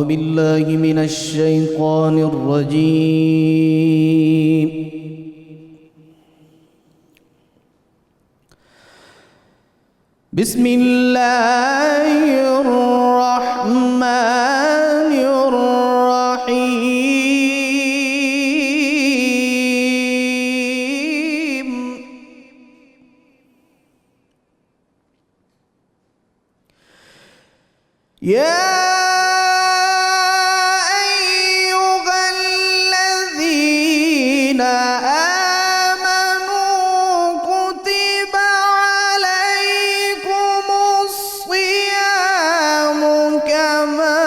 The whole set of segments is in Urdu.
بالله من الشيطان الرجيم. بسم الله الرحمن الرحيم. يا أيها الذين آمنوا كتب عليكم الصيام كما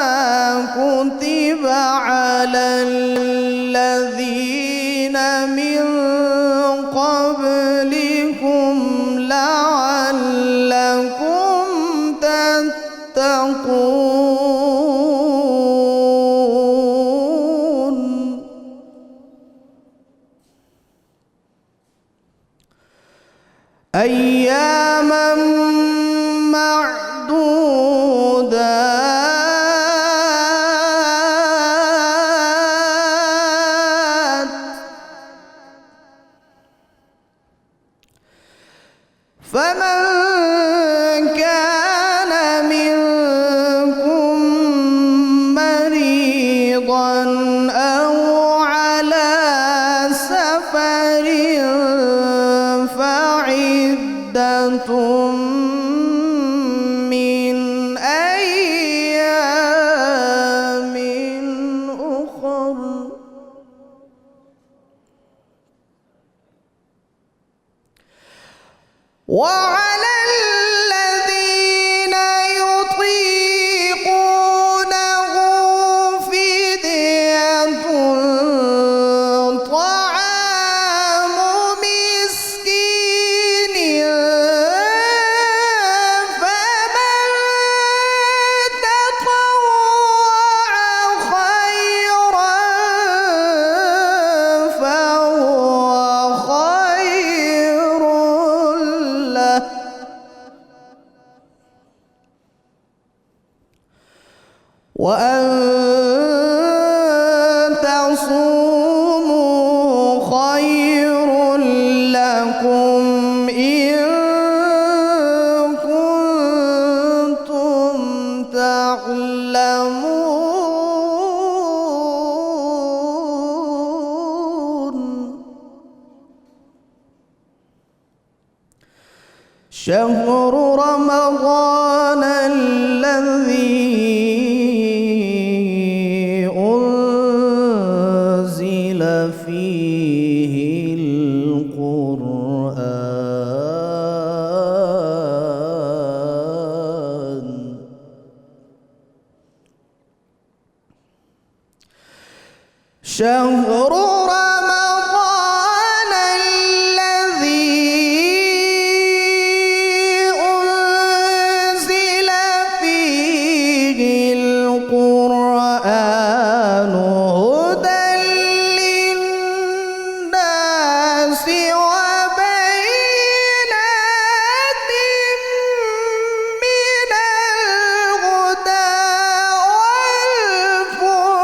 كتب على الذين من قبلكم لعلكم تتقون. أياما معدودات، فمن كان منكم مريضا أو على سفر فعدة من أيام أخر. وعلى الذين يطيقونه فدية طعام مسكين، فمن تطوع خيرا فهو خير له. وأن تصوموا خير لكم إن كنتم تعلمون. شهر رمضان الذي أنزل فيه القرآن. شهر رمضان الذي أنزل فيه القرآن هدى للناس وبينات من الهدى والفرقان.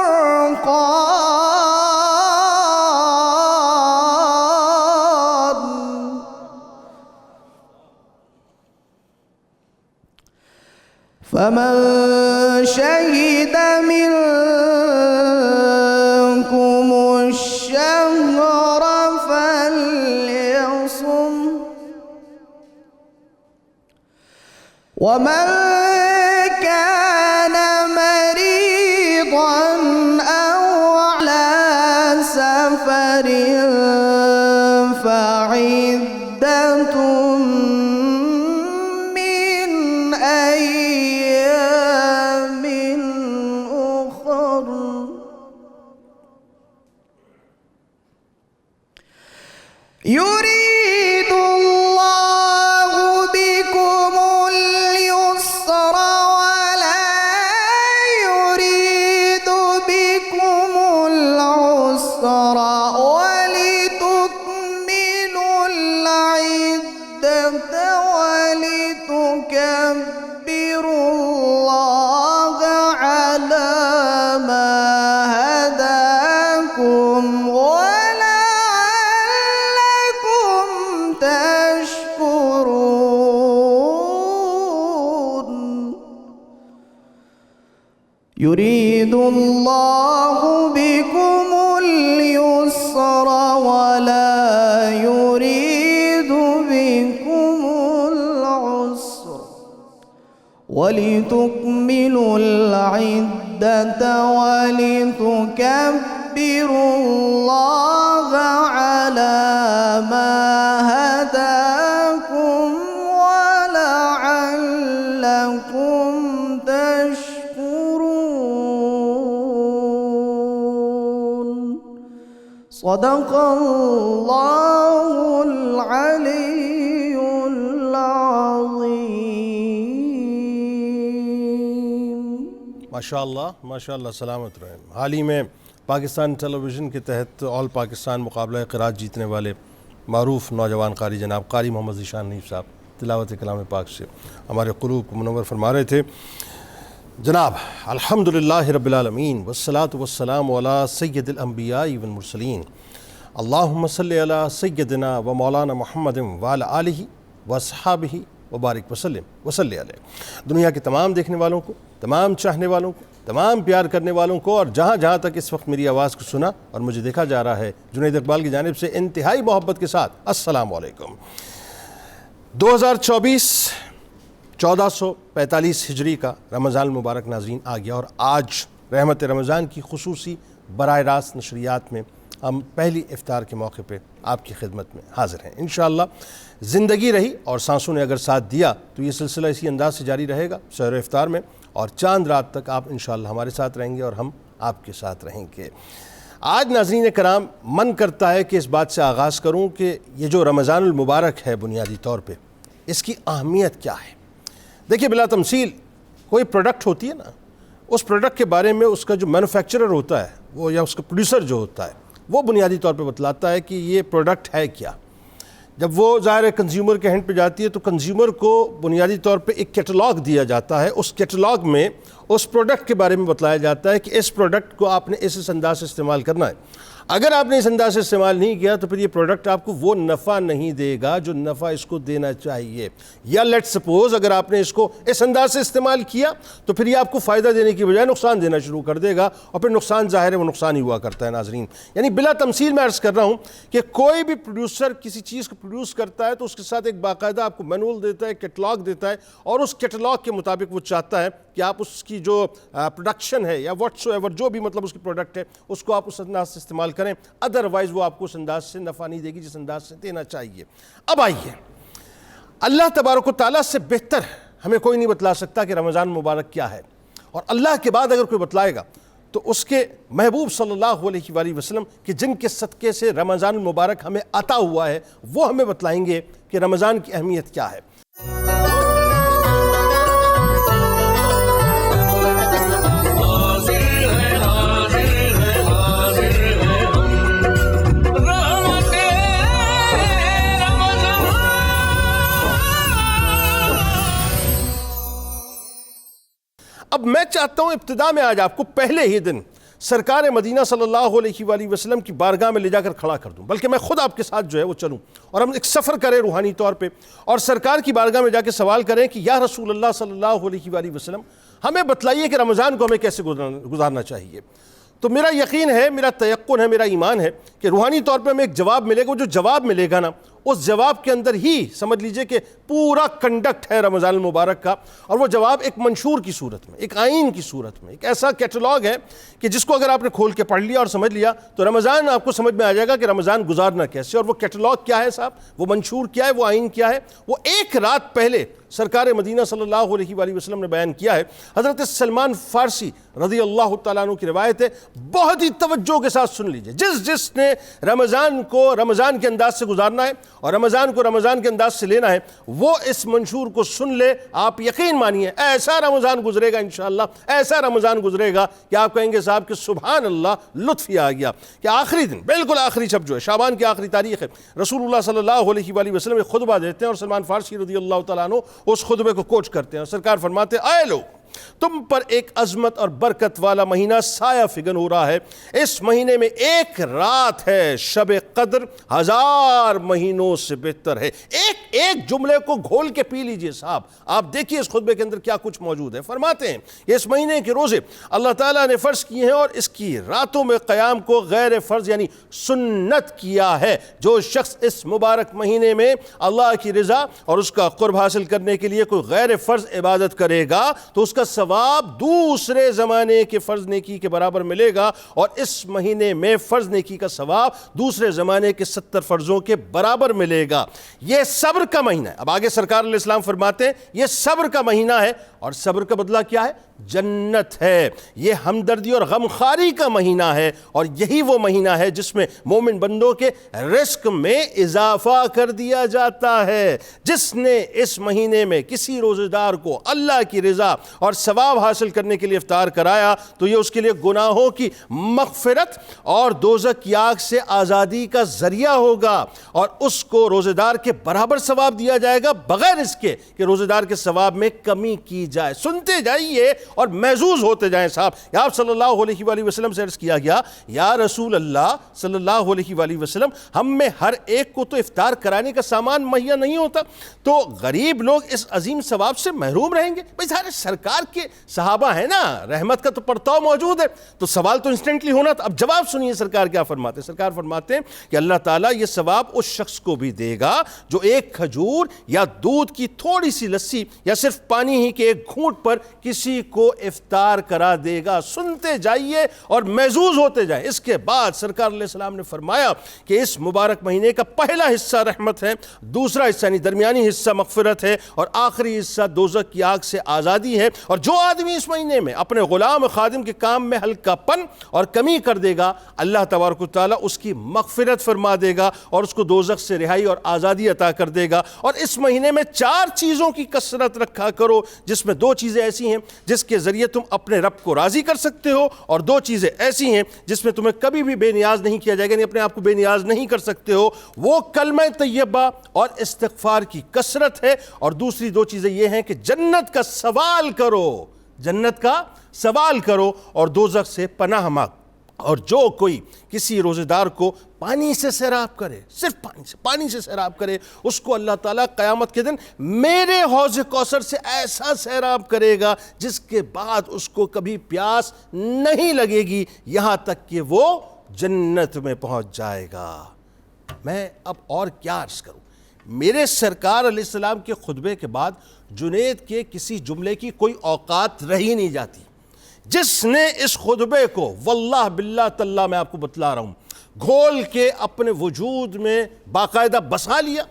فمن شهد منكم الشهر فليصم، ومن كان مريضا أو على سفر فعدة من أيام أخر. يريد الله بكم اليسر ولا يريد بكم العسر ولتكملوا العدة ولتكبروا الله على يريد الله بكم اليسر ولا يريد بكم العسر ولتكملوا العدة ولتكبروا الله على ما هداكم ولعلكم تشكرون. صدق الله العلي العظيم. ماشاءاللہ سلامت رہیں. حال ہی میں پاکستان ٹیلی ویژن کے تحت آل پاکستان مقابلہ قرات جیتنے والے معروف نوجوان قاری جناب قاری محمد ذیشان حنیف صاحب تلاوت کلام پاک سے ہمارے قلوب کو منور فرما رہے تھے. جناب الحمدللہ رب العالمین والصلاة والسلام علی سید الانبیاء والمرسلین اللہم صلی علی سیدنا و مولانا محمد وعلی آلہ واصحابہ وبارک وسلم وصلی علیہ. دنیا کے تمام دیکھنے والوں کو، تمام چاہنے والوں کو، تمام پیار کرنے والوں کو، اور جہاں جہاں تک اس وقت میری آواز کو سنا اور مجھے دیکھا جا رہا ہے، جنید اقبال کی جانب سے انتہائی محبت کے ساتھ السلام علیکم. 2024 1445 ہجری کا رمضان المبارک ناظرین آ گیا، اور آج رحمت رمضان کی خصوصی براہ راست نشریات میں ہم پہلی افطار کے موقع پہ آپ کی خدمت میں حاضر ہیں. انشاءاللہ زندگی رہی اور سانسوں نے اگر ساتھ دیا تو یہ سلسلہ اسی انداز سے جاری رہے گا سحر و افطار میں، اور چاند رات تک آپ انشاءاللہ ہمارے ساتھ رہیں گے اور ہم آپ کے ساتھ رہیں گے. آج ناظرین کرام من کرتا ہے کہ اس بات سے آغاز کروں کہ یہ جو رمضان المبارک ہے بنیادی طور پہ اس کی اہمیت کیا ہے. دیکھیے بلا تمثیل کوئی پروڈکٹ ہوتی ہے نا، اس پروڈکٹ کے بارے میں اس کا جو مینوفیکچرر ہوتا ہے وہ یا اس کا پروڈیوسر جو ہوتا ہے وہ بنیادی طور پہ بتلاتا ہے کہ یہ پروڈکٹ ہے کیا. جب وہ ظاہر ہے کنزیومر کے ہینڈ پہ جاتی ہے تو کنزیومر کو بنیادی طور پہ ایک کیٹلاگ دیا جاتا ہے. اس کیٹلاگ میں اس پروڈکٹ کے بارے میں بتلایا جاتا ہے کہ اس پروڈکٹ کو آپ نے اس انداز سے استعمال کرنا ہے. اگر آپ نے اس انداز سے استعمال نہیں کیا تو پھر یہ پروڈکٹ آپ کو وہ نفع نہیں دے گا جو نفع اس کو دینا چاہیے. یا لیٹ سپوز اگر آپ نے اس کو اس انداز سے استعمال کیا تو پھر یہ آپ کو فائدہ دینے کی بجائے نقصان دینا شروع کر دے گا، اور پھر نقصان ظاہر ہے وہ نقصان ہی ہوا کرتا ہے ناظرین. یعنی بلا تمثیل میں عرض کر رہا ہوں کہ کوئی بھی پروڈیوسر کسی چیز کو پروڈیوس کرتا ہے تو اس کے ساتھ ایک باقاعدہ آپ کو مینول دیتا ہے، کیٹلاگ دیتا ہے، اور اس کیٹلاگ کے مطابق وہ چاہتا ہے کہ آپ اس کی جو پروڈکشن ہے یا واٹس ایور جو بھی مطلب اس کی پروڈکٹ ہے اس کو آپ اس انداز سے استعمال کریں، ادروائز وہ آپ کو اس انداز سے نفع نہیں دے گی جس انداز سے دینا چاہیے. اب آئیے، اللہ تبارک و تعالیٰ سے بہتر ہمیں کوئی نہیں بتلا سکتا کہ رمضان مبارک کیا ہے، اور اللہ کے بعد اگر کوئی بتلائے گا تو اس کے محبوب صلی اللہ علیہ وآلہ وسلم کہ جن کے صدقے سے رمضان المبارک ہمیں عطا ہوا ہے وہ ہمیں بتلائیں گے کہ رمضان کی اہمیت کیا ہے. اب میں چاہتا ہوں ابتدا میں آج آپ کو پہلے ہی دن سرکار مدینہ صلی اللہ علیہ وآلہ وسلم کی بارگاہ میں لے جا کر کھڑا کر دوں، بلکہ میں خود آپ کے ساتھ جو ہے وہ چلوں اور ہم ایک سفر کریں روحانی طور پہ، اور سرکار کی بارگاہ میں جا کے سوال کریں کہ یا رسول اللہ صلی اللہ علیہ وآلہ وسلم ہمیں بتلائیے کہ رمضان کو ہمیں کیسے گزارنا چاہیے. تو میرا یقین ہے، میرا تیقن ہے، میرا ایمان ہے کہ روحانی طور پہ ہمیں ایک جواب ملے گا. وہ جو جواب ملے گا نا اس جواب کے اندر ہی سمجھ لیجئے کہ پورا کنڈکٹ ہے رمضان المبارک کا، اور وہ جواب ایک منشور کی صورت میں، ایک آئین کی صورت میں، ایک ایسا کیٹلاگ ہے کہ جس کو اگر آپ نے کھول کے پڑھ لیا اور سمجھ لیا تو رمضان آپ کو سمجھ میں آ جائے گا کہ رمضان گزارنا کیسے. اور وہ کیٹلاگ کیا ہے صاحب، وہ منشور کیا ہے، وہ آئین کیا ہے، وہ ایک رات پہلے سرکار مدینہ صلی اللہ علیہ وآلہ وسلم نے بیان کیا ہے. حضرت سلمان فارسی رضی اللہ تعالیٰ عنہ کی روایت ہے، بہت ہی توجہ کے ساتھ سن لیجئے. جس نے رمضان کو رمضان کے انداز سے گزارنا ہے اور رمضان کو رمضان کے انداز سے لینا ہے وہ اس منشور کو سن لے. آپ یقین مانیے ایسا رمضان گزرے گا انشاءاللہ، ایسا رمضان گزرے گا کہ آپ کہیں گے صاحب کہ سبحان اللہ، لطف ہی آ گیا. کہ آخری دن، بالکل آخری شب جو ہے، شعبان کی آخری تاریخ ہے، رسول اللہ صلی اللہ علیہ وآلہ وسلم ایک خطبہ دیتے ہیں اور سلمان فارسی رضی اللہ تعالیٰ عنہ اس خطبے کو کوٹ کرتے ہیں. اور سرکار فرماتے ہیں اے لوگ، تم پر ایک عظمت اور برکت والا مہینہ سایہ فگن ہو رہا ہے، اس مہینے میں ایک رات ہے، شب قدر 1000 مہینوں سے بہتر ہے۔ ایک جملے کو گھول کے پی لیجئے صاحب، آپ دیکھیے اس خطبے کے اندر کیا کچھ موجود ہے۔ فرماتے ہیں کہ اس مہینے کے روزے اللہ تعالیٰ نے فرض کیے ہیں اور اس کی راتوں میں قیام کو غیر فرض یعنی سنت کیا ہے۔ جو شخص اس مبارک مہینے میں اللہ کی رضا اور اس کا قرب حاصل کرنے کے لیے کوئی غیر فرض عبادت کرے گا تو اس کا ثواب دوسرے زمانے کے فرض نیکی کے برابر ملے گا، اور اس مہینے میں فرض نیکی کا ثواب دوسرے زمانے کے 70 فرضوں کے برابر ملے گا۔ یہ صبر کا مہینہ ہے۔ اب آگے سرکار علیہ السلام فرماتے ہیں یہ صبر کا مہینہ ہے، اور صبر کا بدلہ کیا ہے؟ جنت ہے۔ یہ ہمدردی اور غمخواری کا مہینہ ہے، اور یہی وہ مہینہ ہے جس میں مومن بندوں کے رزق میں اضافہ کر دیا جاتا ہے۔ جس نے اس مہینے میں کسی روزہ دار کو اللہ کی رضا اور ثواب حاصل کرنے کے لیے افطار کرایا تو یہ اس کے لیے گناہوں کی مغفرت اور دوزخ کی آگ سے آزادی کا ذریعہ ہوگا، اور اس کو روزہ دار کے برابر ثواب دیا جائے گا بغیر اس کے کہ روزہ دار کے ثواب میں کمی کی جائے۔ سنتے جائیے اور محظوظ ہوتے جائیں صاحب۔ آپ صلی اللہ علیہ وآلہ وسلم سے عرض کیا گیا، یا رسول اللہ صلی اللہ علیہ وآلہ وسلم، ہم میں ہر ایک کو تو افطار کرانے کا سامان مہیا نہیں ہوتا، تو غریب لوگ اس عظیم ثواب سے محروم رہیں گے۔ بھئی سارے سرکار کے صحابہ ہیں نا، رحمت کا تو پرتاؤ موجود ہے، تو سوال تو انسٹنٹلی ہونا تھا۔ اب جواب سنیے سرکار کیا فرماتے ہیں۔ سرکار فرماتے ہیں کہ اللہ تعالیٰ یہ ثواب اس شخص کو بھی دے گا جو ایک کھجور یا دودھ کی تھوڑی سی لسی یا صرف پانی ہی کے ایک گھونٹ پر کسی کو افطار کرا دے گا۔ سنتے جائیے اور محظوظ ہوتے جائیں۔ اس کے بعد سرکار علیہ السلام نے فرمایا کہ اس مبارک مہینے کا پہلا حصہ رحمت ہے، دوسرا حصہ یعنی درمیانی حصہ مغفرت ہے، اور آخری حصہ دوزخ کی آگ سے آزادی ہے۔ اور جو آدمی اس مہینے میں اپنے غلام خادم کے کام میں ہلکا پن اور کمی کر دے گا، اللہ تبارک و تعالیٰ اس کی مغفرت فرما دے گا اور اس کو دوزخ سے رہائی اور آزادی عطا کر دے گا۔ اور اس مہینے میں 4 چیزوں کی کثرت رکھا کرو، جس میں 2 چیزیں ایسی ہیں جس کے ذریعے تم اپنے رب کو راضی کر سکتے ہو، اور 2 چیزیں ایسی ہیں جس میں تمہیں کبھی بھی بے نیاز نہیں کیا جائے گا، یعنی اپنے آپ کو بے نیاز نہیں کر سکتے ہو۔ وہ کلمہ طیبہ اور استغفار کی کثرت ہے، اور دوسری 2 چیزیں یہ ہیں کہ جنت کا سوال کرو، جنت کا سوال کرو اور دوزخ سے پناہ مانگو۔ اور جو کوئی کسی روزہ دار کو پانی سے سیراب کرے، صرف پانی سے سیراب کرے، اس کو اللہ تعالیٰ قیامت کے دن میرے حوض کوثر سے ایسا سیراب کرے گا جس کے بعد اس کو کبھی پیاس نہیں لگے گی، یہاں تک کہ وہ جنت میں پہنچ جائے گا۔ میں اب اور کیا عرض کروں؟ میرے سرکار علیہ السلام کے خطبے کے بعد جنید کے کسی جملے کی کوئی اوقات رہی نہیں جاتی۔ جس نے اس خطبے کو واللہ باللہ تاللہ میں آپ کو بتلا رہا ہوں گھول کے اپنے وجود میں باقاعدہ بسا لیا،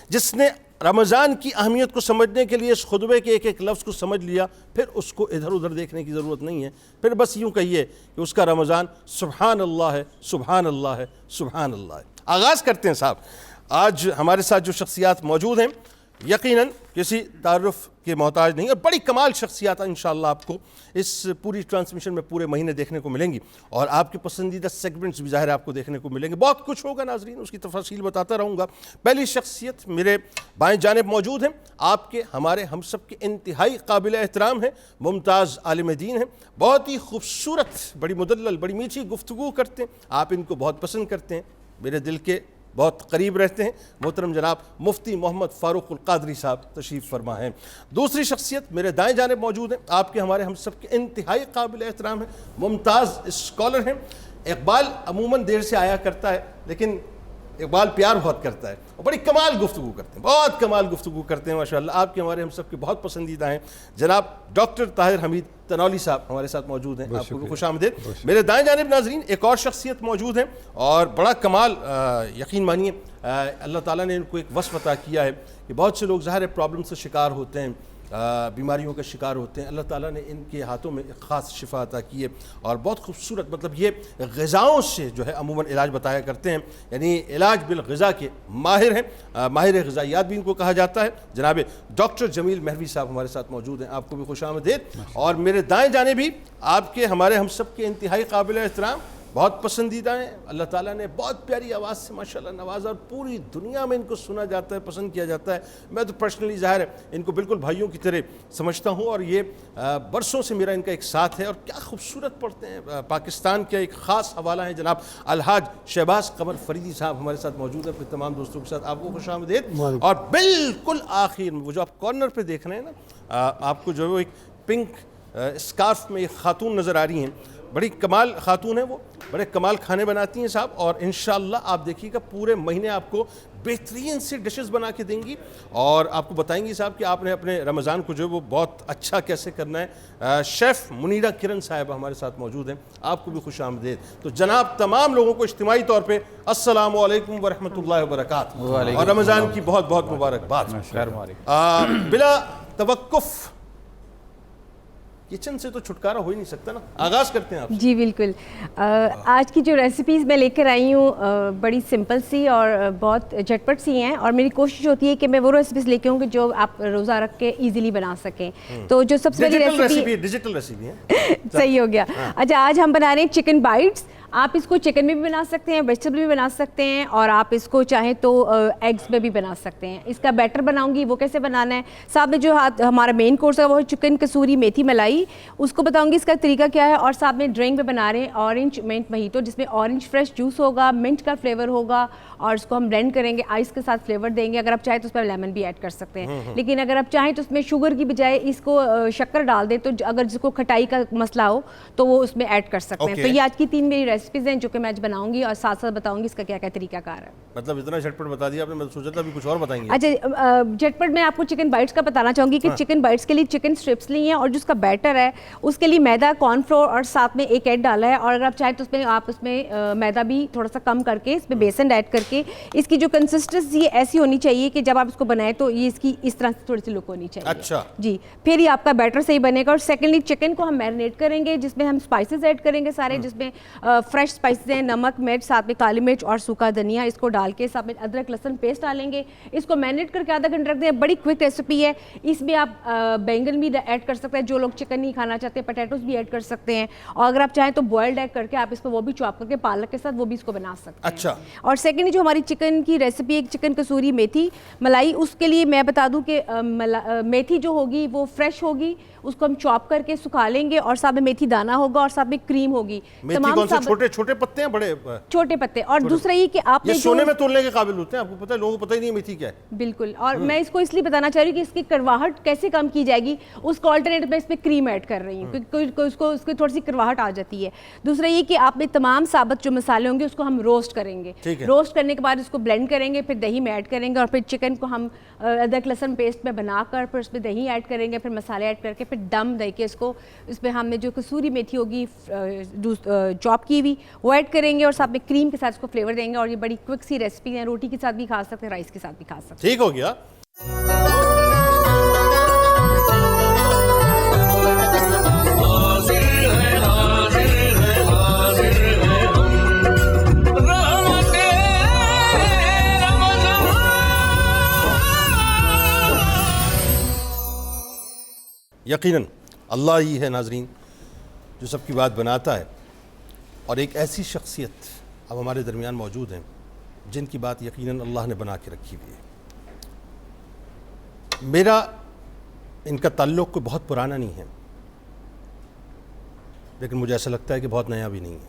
جس نے رمضان کی اہمیت کو سمجھنے کے لیے اس خطبے کے ایک ایک لفظ کو سمجھ لیا، پھر اس کو ادھر ادھر دیکھنے کی ضرورت نہیں ہے، پھر بس یوں کہیے کہ اس کا رمضان سبحان اللہ ہے، سبحان اللہ ہے، سبحان اللہ ہے۔ آغاز کرتے ہیں صاحب۔ آج ہمارے ساتھ جو شخصیات موجود ہیں یقیناً کسی تعارف کے محتاج نہیں، اور بڑی کمال شخصیات انشاءاللہ آپ کو اس پوری ٹرانسمیشن میں پورے مہینے دیکھنے کو ملیں گی، اور آپ کے پسندیدہ سیگمنٹس بھی ظاہر آپ کو دیکھنے کو ملیں گے۔ بہت کچھ ہوگا ناظرین، اس کی تفاصیل بتاتا رہوں گا۔ پہلی شخصیت میرے بائیں جانب موجود ہیں، آپ کے ہمارے ہم سب کے انتہائی قابل احترام ہیں، ممتاز عالم دین ہیں، بہت ہی خوبصورت، بڑی مدلل، بڑی میٹھی گفتگو کرتے ہیں، آپ ان کو بہت پسند کرتے ہیں، میرے دل کے بہت قریب رہتے ہیں۔ محترم جناب مفتی محمد فاروق القادری صاحب تشریف فرما ہیں۔ دوسری شخصیت میرے دائیں جانب موجود ہیں، آپ کے ہمارے ہم سب کے انتہائی قابل احترام ہیں، ممتاز اسکالر ہیں۔ اقبال عموماً دیر سے آیا کرتا ہے، لیکن اقبال پیار بہت کرتا ہے اور بڑی کمال گفتگو کرتے ہیں، بہت کمال گفتگو کرتے ہیں ماشاءاللہ۔ آپ کے ہمارے ہم سب کے بہت پسندیدہ ہیں جناب ڈاکٹر طاہر حمید تنولی صاحب ہمارے ساتھ موجود ہیں، آپ کو خوش آمدید۔ میرے دائیں جانب ناظرین ایک اور شخصیت موجود ہیں، اور بڑا کمال، یقین مانیے اللہ تعالیٰ نے ان کو ایک وصف عطا کیا ہے کہ بہت سے لوگ ظاہر پرابلم سے شکار ہوتے ہیں، بیماریوں کا شکار ہوتے ہیں، اللہ تعالیٰ نے ان کے ہاتھوں میں ایک خاص شفا عطا کی ہے، اور بہت خوبصورت، مطلب یہ غذاؤں سے جو ہے عموماً علاج بتایا کرتے ہیں، یعنی علاج بالغذا کے ماہر ہیں، ماہر غذائیات بھی ان کو کہا جاتا ہے۔ جناب ڈاکٹر جمیل مہروی صاحب ہمارے ساتھ موجود ہیں، آپ کو بھی خوش آمدید۔ اور میرے دائیں جانب بھی آپ کے ہمارے ہم سب کے انتہائی قابل احترام بہت پسندیدہ ہیں. اللہ تعالیٰ نے بہت پیاری آواز سے ماشاءاللہ نوازا اور پوری دنیا میں ان کو سنا جاتا ہے, پسند کیا جاتا ہے. میں تو پرسنلی ظاہر ہے ان کو بالکل بھائیوں کی طرح سمجھتا ہوں, اور یہ برسوں سے میرا ان کا ایک ساتھ ہے, اور کیا خوبصورت پڑھتے ہیں. پاکستان کے ایک خاص حوالہ ہیں جناب الحاج شہباز قمر فریدی صاحب ہمارے ساتھ موجود ہیں. اپنے تمام دوستوں کے ساتھ آپ کو خوش آمدید. اور بالکل آخر میں وہ جو آپ کارنر پہ دیکھ رہے ہیں نا, آپ کو جو ہے وہ ایک پنک اسکارف میں ایک خاتون نظر آ رہی ہیں. بڑی کمال خاتون ہیں, وہ بڑے کمال کھانے بناتی ہیں صاحب, اور انشاءاللہ آپ دیکھیے گا پورے مہینے آپ کو بہترین سے ڈشز بنا کے دیں گی, اور آپ کو بتائیں گی صاحب کہ آپ نے اپنے رمضان کو جو ہے وہ بہت اچھا کیسے کرنا ہے. شیف منیرہ کرن صاحبہ ہمارے ساتھ موجود ہیں, آپ کو بھی خوش آمدید. تو جناب تمام لوگوں کو اجتماعی طور پہ السلام علیکم ورحمۃ اللہ وبرکاتہ, اور رمضان کی بہت بہت مبارکباد. بلا توقف کچن سے تو چھٹکارا ہو ہی نہیں سکتا نا, آغاز کرتے ہیں آپ. جی بالکل. آج کی جو ریسیپیز میں لے کر آئی ہوں بڑی سمپل سی اور بہت جھٹپٹ سی ہیں, اور میری کوشش ہوتی ہے کہ میں وہ ریسیپیز لے کے آؤں کہ جو آپ روزہ رکھ کے ایزیلی بنا سکیں. تو جو سب سے پہلی ریسیپی ڈیجیٹل ریسیپی ہے. صحیح ہو گیا. اچھا, آج ہم بنا رہے ہیں چکن بائٹس. آپ اس کو چکن میں بھی بنا سکتے ہیں, ویجیٹیبل بھی بنا سکتے ہیں, اور آپ اس کو چاہیں تو ایگز میں بھی بنا سکتے ہیں. اس کا بیٹر بناؤں گی, وہ کیسے بنانا ہے. ساتھ میں جو ہمارا مین کورس ہے وہ چکن کسوری میتھی ملائی, اس کو بتاؤں گی اس کا طریقہ کیا ہے. اور ساتھ میں ڈرنک میں بنا رہے ہیں اورنج منٹ مہیتو, جس میں اورنج فریش جوس ہوگا, منٹ کا فلیور ہوگا, اور اس کو ہم بلینڈ کریں گے, آئس کے ساتھ فلیور دیں گے. اگر آپ چاہیں تو اس پہ لیمن بھی ایڈ کر سکتے ہیں, لیکن اگر آپ چاہیں تو اس میں شوگر کی بجائے اس کو شکر ڈال دیں, تو اگر جس کو کھٹائی کا مسئلہ ہو تو وہ اس میں ایڈ کر سکتے ہیں. تو یہ آج کی 3 میری ریسیپیز ہیں جو کہ میں بناؤں گی, اور ساتھ ساتھ بتاؤں گی اس کا کیا کیا طریقہ کار ہے. مطلب اتنا جھٹپٹ بتا دیا آپ نے, میں سوچا تھا ابھی کچھ اور بتائیں گے. اچھا, جھٹپٹ میں آپ کو چکن بائٹس کا بتانا چاہوں گی کہ چکن بائٹس کے لیے چکن اسٹرپس لی ہیں, اور جو اس کا بیٹر ہے اس کے لیے میدا, کارن فلور اور ساتھ میں ایک ایگ ڈالا ہے. اور اگر آپ چاہیں تو اس میں میدا بھی تھوڑا سا کم کر کے اس میں بیسن ایڈ کر کے, اس کی جو کنسسٹنسی ایسی ہونی چاہیے کہ جب آپ اس کو بنائیں تو یہ اس کی اس طرح سے تھوڑی سی لک ہونی چاہیے. اچھا جی, پھر یہ آپ کا بیٹر صحیح بنے گا. اور سیکنڈلی چکن کو ہم میرینیٹ کریں گے, جس میں ہم اسپائسز ایڈ کریں گے سارے, جس میں فریش اسپائسز ہیں, نمک, مرچ, ساتھ میں کالی مرچ اور سوکھا دھنیا, اس کو ڈال کے ساتھ میں ادرک لہسن پیسٹ ڈالیں گے. اس کو میرینیٹ کر کے آدھا گھنٹہ رکھ دیں. بڑی کوئک ریسیپی ہے. اس میں آپ بینگن بھی ایڈ کر سکتے ہیں, جو لوگ چکن نہیں کھانا چاہتے پوٹیٹوز بھی ایڈ کر سکتے ہیں, اور اگر آپ چاہیں تو بوائلڈ ایگ کر کے آپ اس کو وہ بھی چاپ کر کے پالک کے ساتھ وہ بھی اس کو بنا سکتے ہیں. اچھا. اور سیکنڈلی جو ہماری چکن کی ریسیپی ایک چکن کسوری میتھی ملائی, اس کے لیے میں بتا دوں کہ میتھی جو ہوگی وہ فریش ہوگی, اس کو ہم چاپ کر کے سکھا لیں گے, اور ساتھ میں میتھی دانہ ہوگا, اور ساتھ میں کریم ہوگی. میتھی کون سے چھوٹے چھوٹے پتے ہیں, بڑے چھوٹے پتے. اور دوسرا یہ کہ آپ یہ سونے میں تولنے کے قابل ہوتے ہیں, آپ کو پتہ ہے, لوگوں کو پتہ ہی نہیں میتھی کیا ہے. بالکل. اور میں اس کو اس لیے بتانا چاہ رہی ہوں کہ اس کی کرواہٹ کیسے کم کی جائے گی, اس کو آلٹرنیٹ میں اس میں کریم ایڈ کر رہی ہوں کیونکہ اس کی تھوڑی سی کرواہٹ آ جاتی ہے. دوسرا یہ کہ آپ میں تمام ثابت جو مسالے ہوں گے اس کو ہم روسٹ کریں گے. روسٹ کرنے کے بعد اس کو بلینڈ کریں گے, پھر دہی میں ایڈ کریں گے, اور پھر چکن کو ہم ادرک لہسن پیسٹ میں بنا کر پھر اس میں دہی ایڈ کریں گے, پھر مسالے ایڈ کر کے پھر دم دے کے اس میں ہم نے جو کسوری میتھی ہوگی چاپ کی ہوئی وہ ایڈ کریں گے, اور ساتھ میں کریم کے ساتھ اس کو فلیور دیں گے. اور یہ بڑی کوئک سی ریسیپی ہے, روٹی کے ساتھ بھی کھا سکتے ہیں, رائس کے ساتھ بھی کھا سکتے ہیں. ٹھیک ہو گیا. یقیناً اللہ ہی ہے ناظرین جو سب کی بات بناتا ہے, اور ایک ایسی شخصیت اب ہمارے درمیان موجود ہیں جن کی بات یقیناً اللہ نے بنا کے رکھی ہوئی ہے. میرا ان کا تعلق کوئی بہت پرانا نہیں ہے, لیکن مجھے ایسا لگتا ہے کہ بہت نیا بھی نہیں ہے.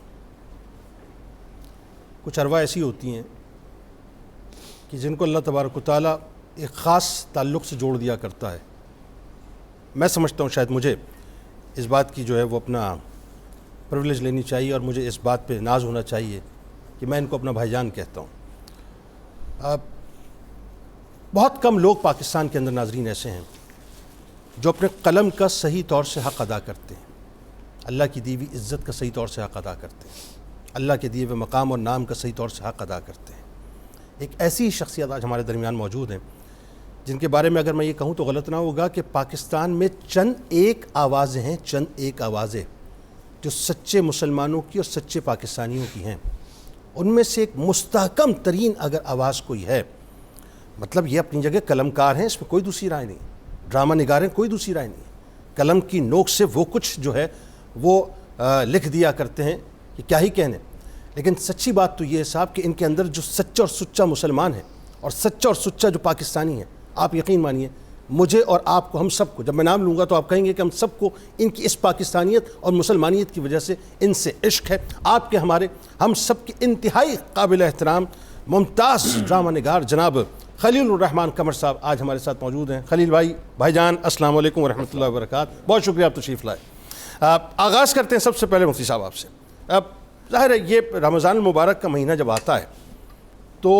کچھ ارواح ایسی ہوتی ہیں کہ جن کو اللہ تبارک و تعالیٰ ایک خاص تعلق سے جوڑ دیا کرتا ہے. میں سمجھتا ہوں شاید مجھے اس بات کی جو ہے وہ اپنا پرولیج لینی چاہیے, اور مجھے اس بات پہ ناز ہونا چاہیے کہ میں ان کو اپنا بھائی جان کہتا ہوں. بہت کم لوگ پاکستان کے اندر ناظرین ایسے ہیں جو اپنے قلم کا صحیح طور سے حق ادا کرتے ہیں, اللہ کی دی ہوئی عزت کا صحیح طور سے حق ادا کرتے ہیں, اللہ کے دیے ہوئے مقام اور نام کا صحیح طور سے حق ادا کرتے ہیں. ایک ایسی شخصیت آج ہمارے درمیان موجود ہیں جن کے بارے میں اگر میں یہ کہوں تو غلط نہ ہوگا کہ پاکستان میں چند ایک آوازیں ہیں, چند ایک آوازیں جو سچے مسلمانوں کی اور سچے پاکستانیوں کی ہیں. ان میں سے ایک مستحکم ترین اگر آواز کوئی ہے, مطلب یہ اپنی جگہ قلم کار ہیں, اس میں کوئی دوسری رائے نہیں, ڈرامہ نگار ہیں, کوئی دوسری رائے نہیں. قلم کی نوک سے وہ کچھ جو ہے وہ لکھ دیا کرتے ہیں کہ کیا ہی کہنے. لیکن سچی بات تو یہ ہے صاحب کہ ان کے اندر جو سچا اور سچا مسلمان ہے اور سچا اور سچا جو پاکستانی ہے، آپ یقین مانیے مجھے اور آپ کو، ہم سب کو، جب میں نام لوں گا تو آپ کہیں گے کہ ہم سب کو ان کی اس پاکستانیت اور مسلمانیت کی وجہ سے ان سے عشق ہے. آپ کے، ہمارے، ہم سب کے انتہائی قابل احترام ممتاز ڈرامہ نگار جناب خلیل الرحمان قمر صاحب آج ہمارے ساتھ موجود ہیں. خلیل بھائی جان السلام علیکم ورحمۃ اللہ وبرکاتہ، بہت شکریہ آپ تشریف لائے. آغاز کرتے ہیں سب سے پہلے مفتی صاحب آپ سے. اب ظاہر ہے یہ رمضان المبارک کا مہینہ جب آتا ہے تو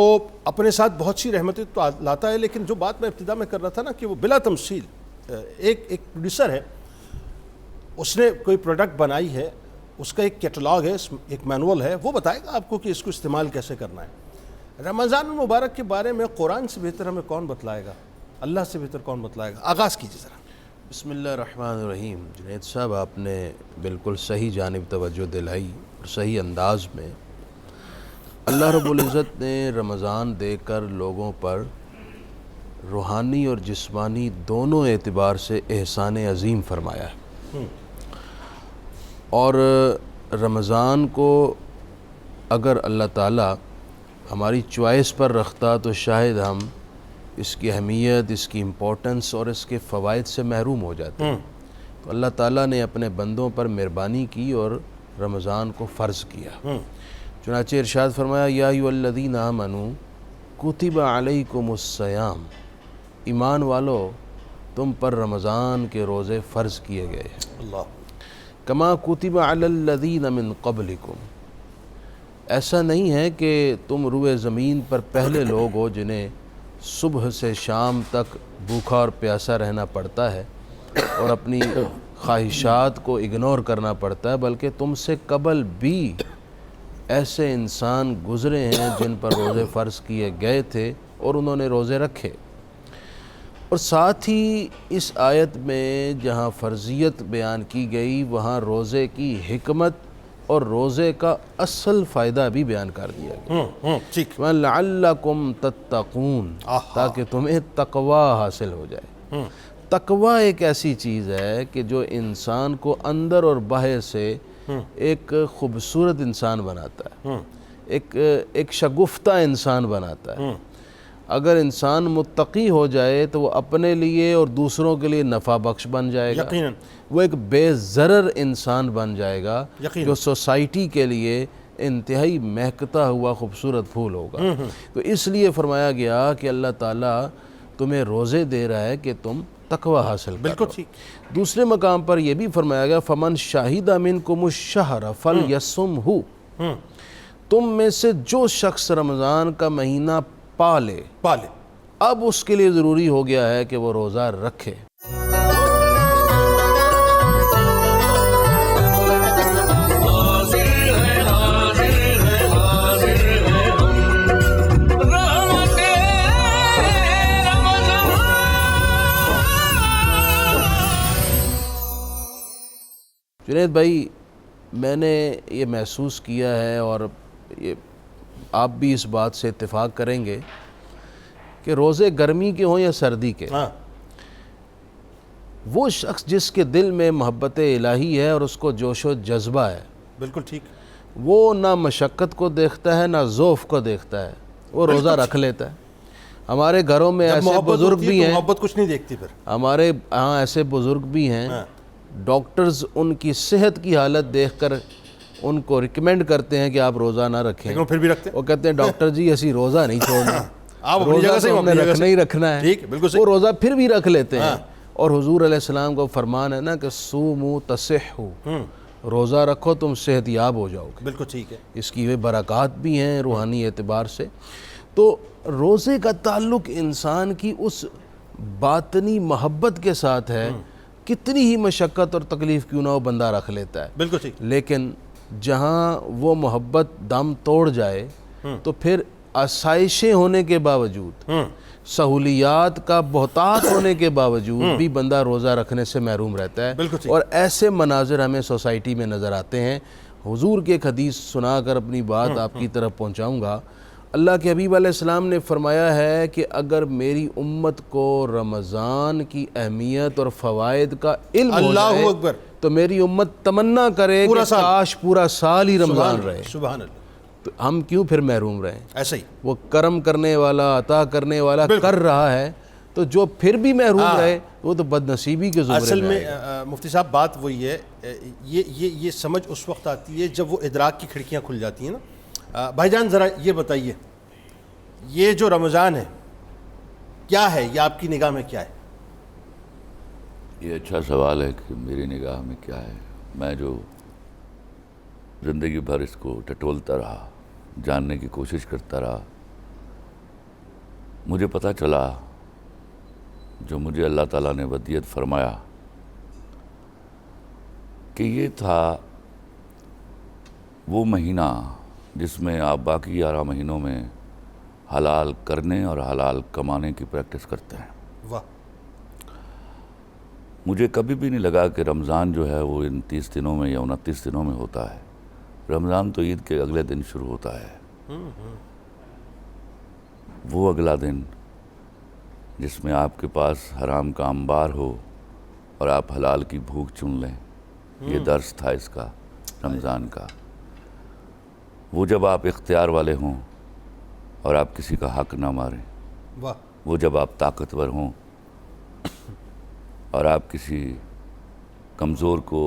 اپنے ساتھ بہت سی رحمتیں تو لاتا ہے، لیکن جو بات میں ابتدا میں کر رہا تھا نا کہ وہ بلا تمثیل ایک پروڈیوسر ہے، اس نے کوئی پروڈکٹ بنائی ہے، اس کا ایک کیٹلاگ ہے، ایک مینول ہے، وہ بتائے گا آپ کو کہ اس کو استعمال کیسے کرنا ہے. رمضان المبارک کے بارے میں قرآن سے بہتر ہمیں کون بتلائے گا، اللہ سے بہتر کون بتلائے گا؟ آغاز کیجیے ذرا. بسم اللہ الرحمن الرحیم. جنید صاحب آپ نے بالکل صحیح جانب توجہ دلائی اور صحیح انداز میں. اللہ رب العزت نے رمضان دے کر لوگوں پر روحانی اور جسمانی دونوں اعتبار سے احسان عظیم فرمایا ہے، اور رمضان کو اگر اللہ تعالیٰ ہماری چوائس پر رکھتا تو شاید ہم اس کی اہمیت، اس کی امپورٹنس اور اس کے فوائد سے محروم ہو جاتے ہیں. تو اللہ تعالیٰ نے اپنے بندوں پر مہربانی کی اور رمضان کو فرض کیا. چنانچہ ارشاد فرمایا یا ایھا الذین آمنوا کتب علیکم الصیام، ایمان والو تم پر رمضان کے روزے فرض کیے گئے ہیں. اللہ. کما کتب علی الذین من قبلکم، ایسا نہیں ہے کہ تم روئے زمین پر پہلے لوگ ہو جنہیں صبح سے شام تک بھوکا اور پیاسا رہنا پڑتا ہے اور اپنی خواہشات کو اگنور کرنا پڑتا ہے، بلکہ تم سے قبل بھی ایسے انسان گزرے ہیں جن پر روزے فرض کیے گئے تھے اور انہوں نے روزے رکھے. اور ساتھ ہی اس آیت میں جہاں فرضیت بیان کی گئی وہاں روزے کی حکمت اور روزے کا اصل فائدہ بھی بیان کر دیا گیا. ٹھیک. لعلکم تتقون، تاکہ تمہیں تقوی حاصل ہو جائے. تقوی ایک ایسی چیز ہے کہ جو انسان کو اندر اور باہر سے ایک خوبصورت انسان بناتا ہے، ایک شگفتہ انسان بناتا ہے. اگر انسان متقی ہو جائے تو وہ اپنے لیے اور دوسروں کے لیے نفع بخش بن جائے گا، وہ ایک بے ضرر انسان بن جائے گا جو سوسائٹی کے لیے انتہائی مہکتا ہوا خوبصورت پھول ہوگا. تو اس لیے فرمایا گیا کہ اللہ تعالیٰ تمہیں روزے دے رہا ہے کہ تم تقوی حاصل کرو. بالکل ٹھیک. دوسرے مقام پر یہ بھی فرمایا گیا فمن شاہد منکم الشہر فلیصمہ، تم میں سے جو شخص رمضان کا مہینہ پالے اب اس کے لیے ضروری ہو گیا ہے کہ وہ روزہ رکھے. جنید بھائی، میں نے یہ محسوس کیا ہے اور یہ آپ بھی اس بات سے اتفاق کریں گے کہ روزے گرمی کے ہوں یا سردی کے، وہ شخص جس کے دل میں محبت الہی ہے اور اس کو جوش و جذبہ ہے، بالکل ٹھیک، وہ نہ مشقت کو دیکھتا ہے نہ ذوف کو دیکھتا ہے، وہ روزہ رکھ لیتا ہے. ہمارے گھروں میں ایسے بزرگ بھی ہیں، محبت کچھ نہیں دیکھتی. پھر ہمارے ہاں ایسے بزرگ بھی ہیں، ڈاکٹرز ان کی صحت کی حالت دیکھ کر ان کو ریکمینڈ کرتے ہیں کہ آپ روزہ نہ رکھیں، لیکن پھر بھی رکھتے ہیں. وہ کہتے ہیں ڈاکٹر جی اسی روزہ نہیں چھوڑنا، آپ اپنی جگہ سے ہم نے رکھنا ہی رکھنا ہے. وہ روزہ پھر بھی رکھ لیتے ہیں. اور حضور علیہ السلام کو فرمان ہے نا کہ صوموا تصحوا، روزہ رکھو تم صحت یاب ہو جاؤ گے. بالکل ٹھیک ہے. اس کی وہ برکات بھی ہیں روحانی اعتبار سے. تو روزے کا تعلق انسان کی اس باطنی محبت کے ساتھ ہے، کتنی ہی مشقت اور تکلیف کیوں نہ ہو بندہ رکھ لیتا ہے. بالکل ٹھیک. لیکن جہاں وہ محبت دم توڑ جائے تو پھر آسائشیں ہونے کے باوجود، سہولیات کا بہتات ہونے کے باوجود بھی بندہ روزہ رکھنے سے محروم رہتا ہے. اور ایسے مناظر ہمیں سوسائٹی میں نظر آتے ہیں. حضور کی ایک حدیث سنا کر اپنی بات آپ کی طرف پہنچاؤں گا. اللہ کے حبیب علیہ السلام نے فرمایا ہے کہ اگر میری امت کو رمضان کی اہمیت اور فوائد کا علم ہو جائے تو میری امت تمنا کرے کہ کاش پورا سال ہی رمضان رہے. سبحان اللہ. تو ہم کیوں پھر محروم رہیں؟ ایسا ہی وہ کرم کرنے والا، عطا کرنے والا کر رہا ہے، تو جو پھر بھی محروم رہے وہ تو بد نصیبی کے زمرے اصل میں میں مفتی صاحب بات وہی ہے، یہ سمجھ اس وقت آتی ہے جب وہ ادراک کی کھڑکیاں کھل جاتی ہیں نا۔ بھائی جان ذرا یہ بتائیے، یہ جو رمضان ہے کیا ہے، یہ آپ کی نگاہ میں کیا ہے؟ یہ اچھا سوال ہے کہ میری نگاہ میں کیا ہے۔ میں جو زندگی بھر اس کو ٹٹولتا رہا، جاننے کی کوشش کرتا رہا، مجھے پتہ چلا جو مجھے اللہ تعالیٰ نے ودیت فرمایا کہ یہ تھا وہ مہینہ جس میں آپ باقی 11 مہینوں میں حلال کرنے اور حلال کمانے کی پریکٹس کرتے ہیں۔ واہ، مجھے کبھی بھی نہیں لگا کہ رمضان جو ہے وہ ان 30 دنوں میں یا 29 دنوں میں ہوتا ہے۔ رمضان تو عید کے اگلے دن شروع ہوتا ہے۔ وہ اگلا دن جس میں آپ کے پاس حرام کا انبار ہو اور آپ حلال کی بھوک چن لیں، یہ درس تھا اس کا، رمضان کا۔ وہ جب آپ اختیار والے ہوں اور آپ کسی کا حق نہ ماریں، واہ، وہ جب آپ طاقتور ہوں اور آپ کسی کمزور کو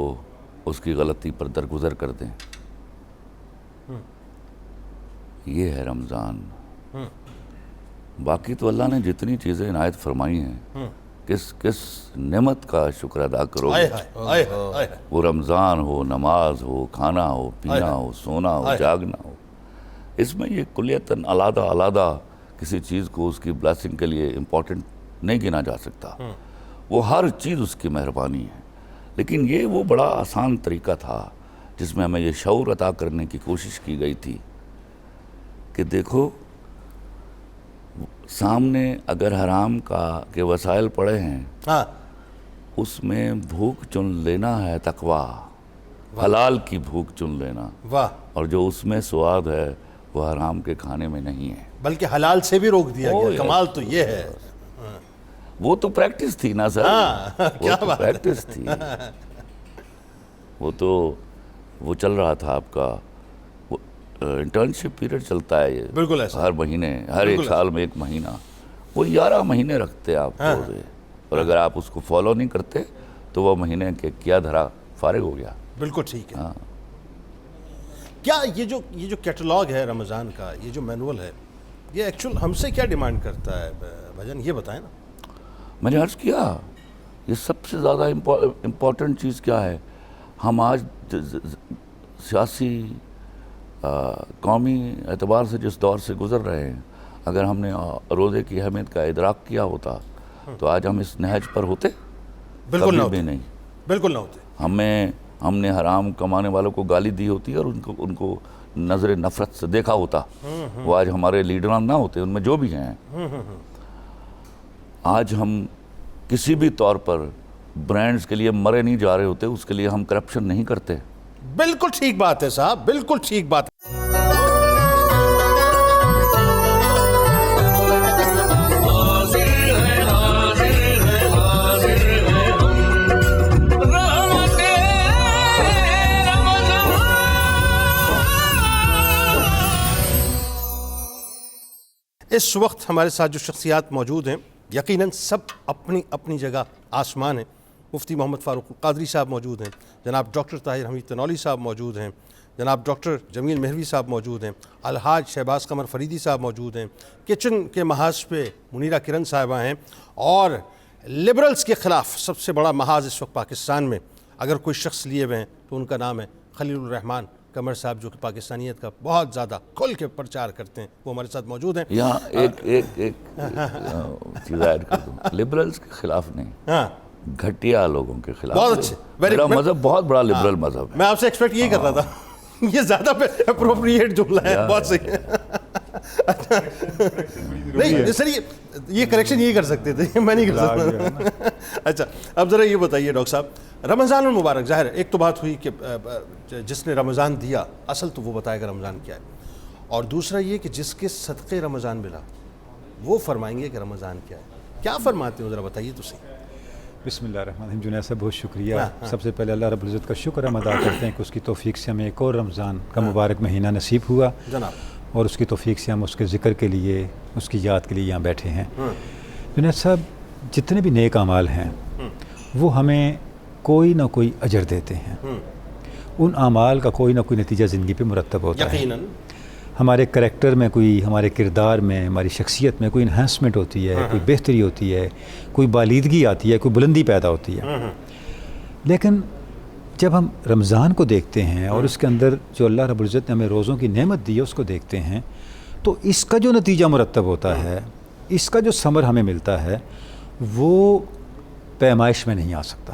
اس کی غلطی پر درگزر کر دیں، یہ ہے رمضان۔ باقی تو اللہ نے جتنی چیزیں عنایت فرمائی ہیں، کس نعمت کا شکر ادا کرو گے؟ وہ رمضان ہو، نماز ہو، کھانا ہو، پینا ہو، سونا ہو، جاگنا ہو، اس میں یہ کلیتاً علیحدہ کسی چیز کو اس کی بلیسنگ کے لیے امپورٹنٹ نہیں گنا جا سکتا۔ وہ ہر چیز اس کی مہربانی ہے، لیکن یہ وہ بڑا آسان طریقہ تھا جس میں ہمیں یہ شعور عطا کرنے کی کوشش کی گئی تھی کہ دیکھو سامنے اگر حرام کے وسائل پڑے ہیں، اس میں بھوک چن لینا ہے تقویٰ، حلال کی بھوک چن لینا، واہ، اور جو اس میں سواد ہے وہ حرام کے کھانے میں نہیں ہے، بلکہ حلال سے بھی روک دیا گیا۔ کمال تو یہ ہے، وہ تو پریکٹس تھی نا سر، وہ تو پریکٹس تھی، وہ چل رہا تھا آپ کا انٹرنشپ پیریڈ چلتا ہے، یہ بالکل ایسا، ہر مہینے، ہر ایک سال میں ایک مہینہ، وہ 11 مہینے رکھتے آپ روزے، اور اگر آپ اس کو فالو نہیں کرتے تو وہ مہینے کے کیا دھرا فارغ ہو گیا۔ بالکل ٹھیک ہے۔ کیا یہ جو کیٹلاگ ہے رمضان کا، یہ جو مینول ہے، یہ ایکچول ہم سے کیا ڈیمانڈ کرتا ہے بھجن، یہ بتائیں نا۔ میں نے عرض کیا یہ سب سے زیادہ امپورٹنٹ چیز کیا ہے؟ ہم آج سیاسی قومی اعتبار سے جس دور سے گزر رہے ہیں، اگر ہم نے روزے کی اہمیت کا ادراک کیا ہوتا تو آج ہم اس نہج پر ہوتے؟ بالکل نہ کبھی بھی ہوتے، نہیں۔ بالکل نہ ہوتے۔ ہم نے حرام کمانے والوں کو گالی دی ہوتی اور ان کو نظر نفرت سے دیکھا ہوتا، وہ آج ہمارے لیڈران نہ ہوتے، ان میں جو بھی ہیں۔ آج ہم کسی بھی طور پر برانڈز کے لیے مرے نہیں جا رہے ہوتے، اس کے لیے ہم کرپشن نہیں کرتے۔ بالکل ٹھیک بات ہے صاحب، بالکل ٹھیک بات ہے۔ اس وقت ہمارے ساتھ جو شخصیات موجود ہیں، یقیناً سب اپنی اپنی جگہ آسمان ہیں۔ مفتی محمد فاروق القادری صاحب موجود ہیں، جناب ڈاکٹر طاہر حمید تنولی صاحب موجود ہیں، جناب ڈاکٹر جمیل مہروی صاحب موجود ہیں، الحاج شہباز قمر فریدی صاحب موجود ہیں، کچن کے محاذ پہ منیرہ کرن صاحبہ ہیں، اور لبرلز کے خلاف سب سے بڑا محاذ اس وقت پاکستان میں اگر کوئی شخص لیے ہوئے ہیں تو ان کا نام ہے خلیل الرحمان قمر صاحب، جو کہ پاکستانیت کا بہت زیادہ کھل کے پرچار کرتے ہیں، وہ ہمارے ساتھ موجود ہیں۔ یہاں ایک چیز ایڈ کر دوں، لبرلز کے خلاف نہیں، گھٹیا لوگوں کے خلاف۔ بہت اچھے، میرا مذہب بہت بڑا لبرل مذہب ہے۔ میں آپ سے ایکسپیکٹ یہی کر رہا تھا، یہ زیادہ اپروپریٹ جملہ ہے، بہت صحیح ہے۔ نہیں سر، یہ کریکشن یہی کر سکتے تھے، میں نہیں کر سکتا۔ اچھا اب ذرا یہ بتائیے ڈاکٹر صاحب، رمضان المبارک، ظاہر ہے ایک تو بات ہوئی کہ جس نے رمضان دیا اصل تو وہ بتائے گا رمضان کیا ہے، اور دوسرا یہ کہ جس کے صدقے رمضان ملا وہ فرمائیں گے کہ رمضان کیا ہے۔ کیا فرماتے ہو ذرا بتائیے تو صحیح۔ بسم اللہ الرحمن الرحیم. جنید صاحب بہت شکریہ. سب سے پہلے اللہ رب العزت کا شکر ہم ادا کرتے ہیں کہ اس کی توفیق سے ہمیں ایک اور رمضان کا مبارک مہینہ نصیب ہوا جناب، اور اس کی توفیق سے ہم اس کے ذکر کے لیے، اس کی یاد کے لیے یہاں بیٹھے ہیں. جنید صاحب جتنے بھی نیک اعمال ہیں وہ ہمیں کوئی نہ کوئی اجر دیتے ہیں. ان اعمال کا کوئی نہ کوئی نتیجہ زندگی پہ مرتب ہوتا ہے. یقیناً ہمارے کریکٹر میں کوئی، ہمارے کردار میں، ہماری شخصیت میں کوئی انہانسمنٹ ہوتی ہے، کوئی بہتری ہوتی ہے، کوئی بالیدگی آتی ہے، کوئی بلندی پیدا ہوتی ہے. لیکن جب ہم رمضان کو دیکھتے ہیں اور اس کے اندر جو اللہ رب العزت نے ہمیں روزوں کی نعمت دی ہے اس کو دیکھتے ہیں، تو اس کا جو نتیجہ مرتب ہوتا ہے، اس کا جو ثمر ہمیں ملتا ہے، وہ پیمائش میں نہیں آ سکتا.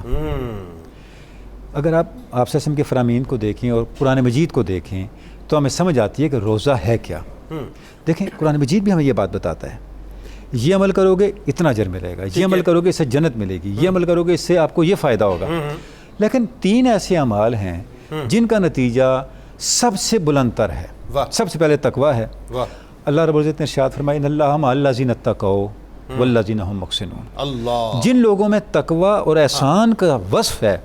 اگر آپ صلی اللہ علیہ وسلم کے فرامین کو دیکھیں اور قرآن مجید کو دیکھیں تو ہمیں سمجھ آتی ہے کہ روزہ ہے کیا. دیکھیں قرآن مجید بھی ہمیں یہ بات بتاتا ہے، یہ عمل کرو گے اتنا اجر ملے گا، یہ عمل کرو گے اس سے جنت ملے گی، یہ عمل کرو گے اس سے آپ کو یہ فائدہ ہوگا. لیکن 3 ایسے اعمال ہیں جن کا نتیجہ سب سے بلند تر ہے. سب سے پہلے تقویٰ ہے. اللہ رب العزت نے ارشاد فرمایا ان اللہ مع الذین اتقوا والذین هم محسنون. اللہ، جن لوگوں میں تقویٰ اور احسان کا وصف ہے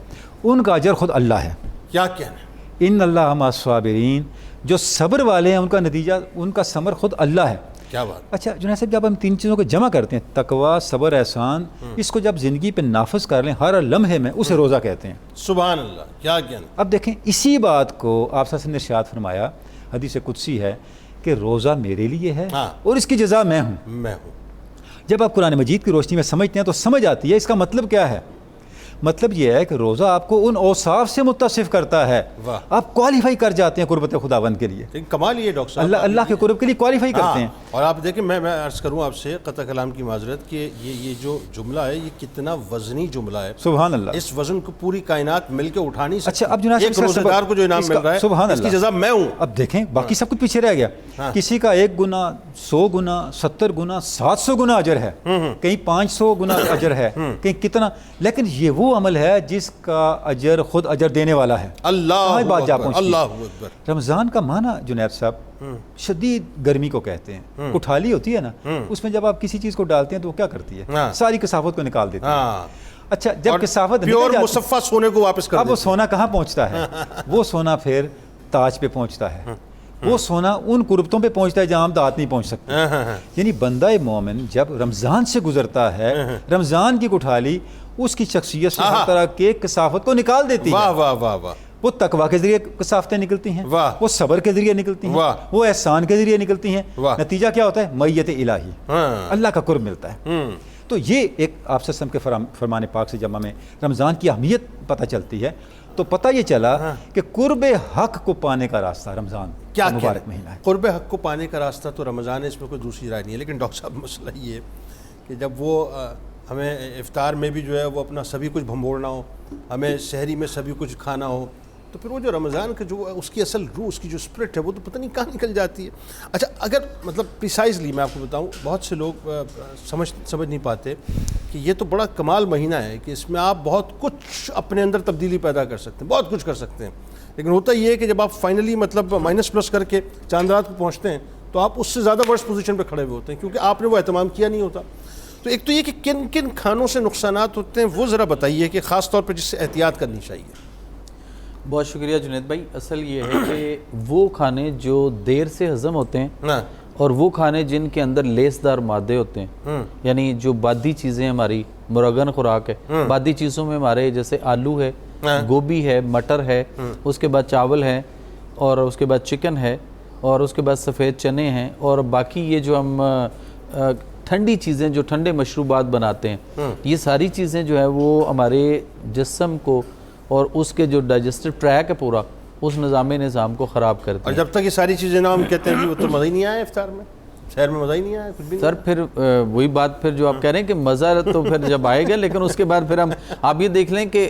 ان کا اجر خود اللہ ہے. کیا کہنا ہے؟ ان اللہ مع الصابرین، جو صبر والے ہیں ان کا نتیجہ، ان کا ثمر خود اللہ ہے. کیا بات. اچھا جنید صاحب جب ہم 3 چیزوں کو جمع کرتے ہیں، تقویٰ، صبر، احسان، اس کو جب زندگی پہ نافذ کر لیں ہر لمحے میں، اسے روزہ کہتے ہیں. سبحان اللہ، کیا کہنا. اب دیکھیں اسی بات کو آپ صلی اللہ علیہ وسلم نے ارشاد فرمایا، حدیث قدسی ہے کہ روزہ میرے لیے ہے اور اس کی جزا میں ہوں. میں ہوں. جب آپ قرآن مجید کی روشنی میں سمجھتے ہیں تو سمجھ آتی ہے اس کا مطلب کیا ہے. مطلب یہ ہے کہ روزہ آپ کو ان اوصاف سے متصف کرتا ہے، آپ کوالیفائی کر جاتے ہیں قربت خداوند کے لیے. کمال یہ ڈاکٹر صاحب، اللہ کے قرب کے لیے کوالیفائی کرتے ہیں. اور آپ دیکھیں، میں عرض کروں آپ سے قطع کلام کی معذرت کہ یہ جو جملہ ہے یہ کتنا وزنی جملہ ہے. سبحان اللہ. اس وزن کو پوری کائنات مل کے اٹھا نہیں سکتی. اچھا اب جناب ایک روزہ دار کو جو انعام مل رہا ہے، سبحان اس کی اللہ، جزا میں ہوں. اب دیکھیں باقی سب کچھ پیچھے رہ گیا. کسی کا 1 گنا، 100 گنا، 70 گنا، 700 گنا اجر ہے، کہیں 500 گنا اجر ہے، کہیں کتنا. لیکن یہ وہ عمل ہے جس کا اجر خود اجر دینے والا ہے. اللہ بات جا پہنچتی. اللہ اکبر. رمضان کا معنی جنید صاحب شدید گرمی کو کہتے ہیں. کٹھالی ہوتی ہے نا، اس میں جب آپ کسی چیز کو ڈالتے ہیں تو وہ کیا کرتی ہے؟ ساری کثافت کو نکال دیتی ہے. اچھا جب کثافت پیور مصفہ سونے کو واپس کر اب وہ سونا کہاں پہنچتا ہے؟ وہ سونا پھر تاج پہ پہنچتا ہے. وہ سونا ان قربتوں پہ پہنچتا ہے جہاں ہم دانت نہیں پہنچ سکتے. یعنی بندہ مومن جب رمضان سے گزرتا ہے، رمضان کی کٹھالی اس کی شخصیت سے ہر طرح کے کثافت کو نکال دیتی ہے. واہ واہ واہ واہ. وہ تقویٰ کے ذریعے کثافتیں نکلتی ہیں، وہ صبر کے ذریعے نکلتی ہیں، وہ احسان کے ذریعے نکلتی ہیں. نتیجہ کیا ہوتا ہے؟ معیت الہی، اللہ کا قرب ملتا ہے. تو یہ ایک آپ صلی اللہ علیہ وسلم کے فرمان پاک سے جب ہمیں رمضان کی اہمیت پتہ چلتی ہے تو پتہ یہ چلا کہ قرب حق کو پانے کا راستہ رمضان کیا مبارک مہینہ ہے. قرب حق کو پانے کا راستہ تو رمضان ہے، اس میں کوئی دوسری رائے نہیں ہے. لیکن ڈاکٹر صاحب مسئلہ یہ ہے کہ جب وہ ہمیں افطار میں بھی جو ہے وہ اپنا سبھی کچھ بھنبوڑنا ہو، ہمیں سحری میں سبھی کچھ کھانا ہو، تو پھر وہ جو رمضان کا جو اس کی اصل روح، اس کی جو اسپرٹ ہے وہ تو پتہ نہیں کہاں نکل جاتی ہے. اچھا اگر مطلب پریسائزلی میں آپ کو بتاؤں، بہت سے لوگ سمجھ نہیں پاتے کہ یہ تو بڑا کمال مہینہ ہے کہ اس میں آپ بہت کچھ اپنے اندر تبدیلی پیدا کر سکتے ہیں، بہت کچھ کر سکتے ہیں. لیکن ہوتا یہ ہے کہ جب آپ فائنلی مطلب مائنس پلس کر کے چاند رات کو پہنچتے ہیں تو آپ اس سے زیادہ ورس پوزیشن پہ کھڑے ہوئے ہوتے ہیں کیونکہ آپ نے وہ اہتمام کیا نہیں ہوتا. تو ایک تو یہ کہ کن کن کھانوں سے نقصانات ہوتے ہیں وہ ذرا بتائیے کہ خاص طور پہ جس سے احتیاط کرنی چاہیے. بہت شکریہ جنید بھائی. اصل یہ ہے کہ وہ کھانے جو دیر سے ہضم ہوتے ہیں اور وہ کھانے جن کے اندر لیسدار مادے ہوتے ہیں، یعنی جو بادی چیزیں ہماری مرغن خوراک ہے، بادی چیزوں میں ہمارے جیسے آلو ہے، گوبھی ہے، مٹر ہے، اس کے بعد چاول ہے، اور اس کے بعد چکن ہے، اور اس کے بعد سفید چنے ہیں، اور باقی یہ جو ہم ٹھنڈی چیزیں جو ٹھنڈے مشروبات بناتے ہیں، یہ ساری چیزیں جو ہے وہ ہمارے جسم کو اور اس کے جو ڈائجسٹو ٹریک ہے پورا، اس نظام کو خراب کرتے ہیں. اور جب تک یہ ساری چیزیں نا ہم کہتے ہیں کہ وہ تو مزہ ہی نہیں آیا افطار میں، شہر میں مزہ ہی نہیں آیا کچھ بھی. سر پھر وہی بات پھر جو آپ کہہ رہے ہیں کہ مزہ تو پھر جب آئے گا، لیکن اس کے بعد پھر ہم آپ یہ دیکھ لیں کہ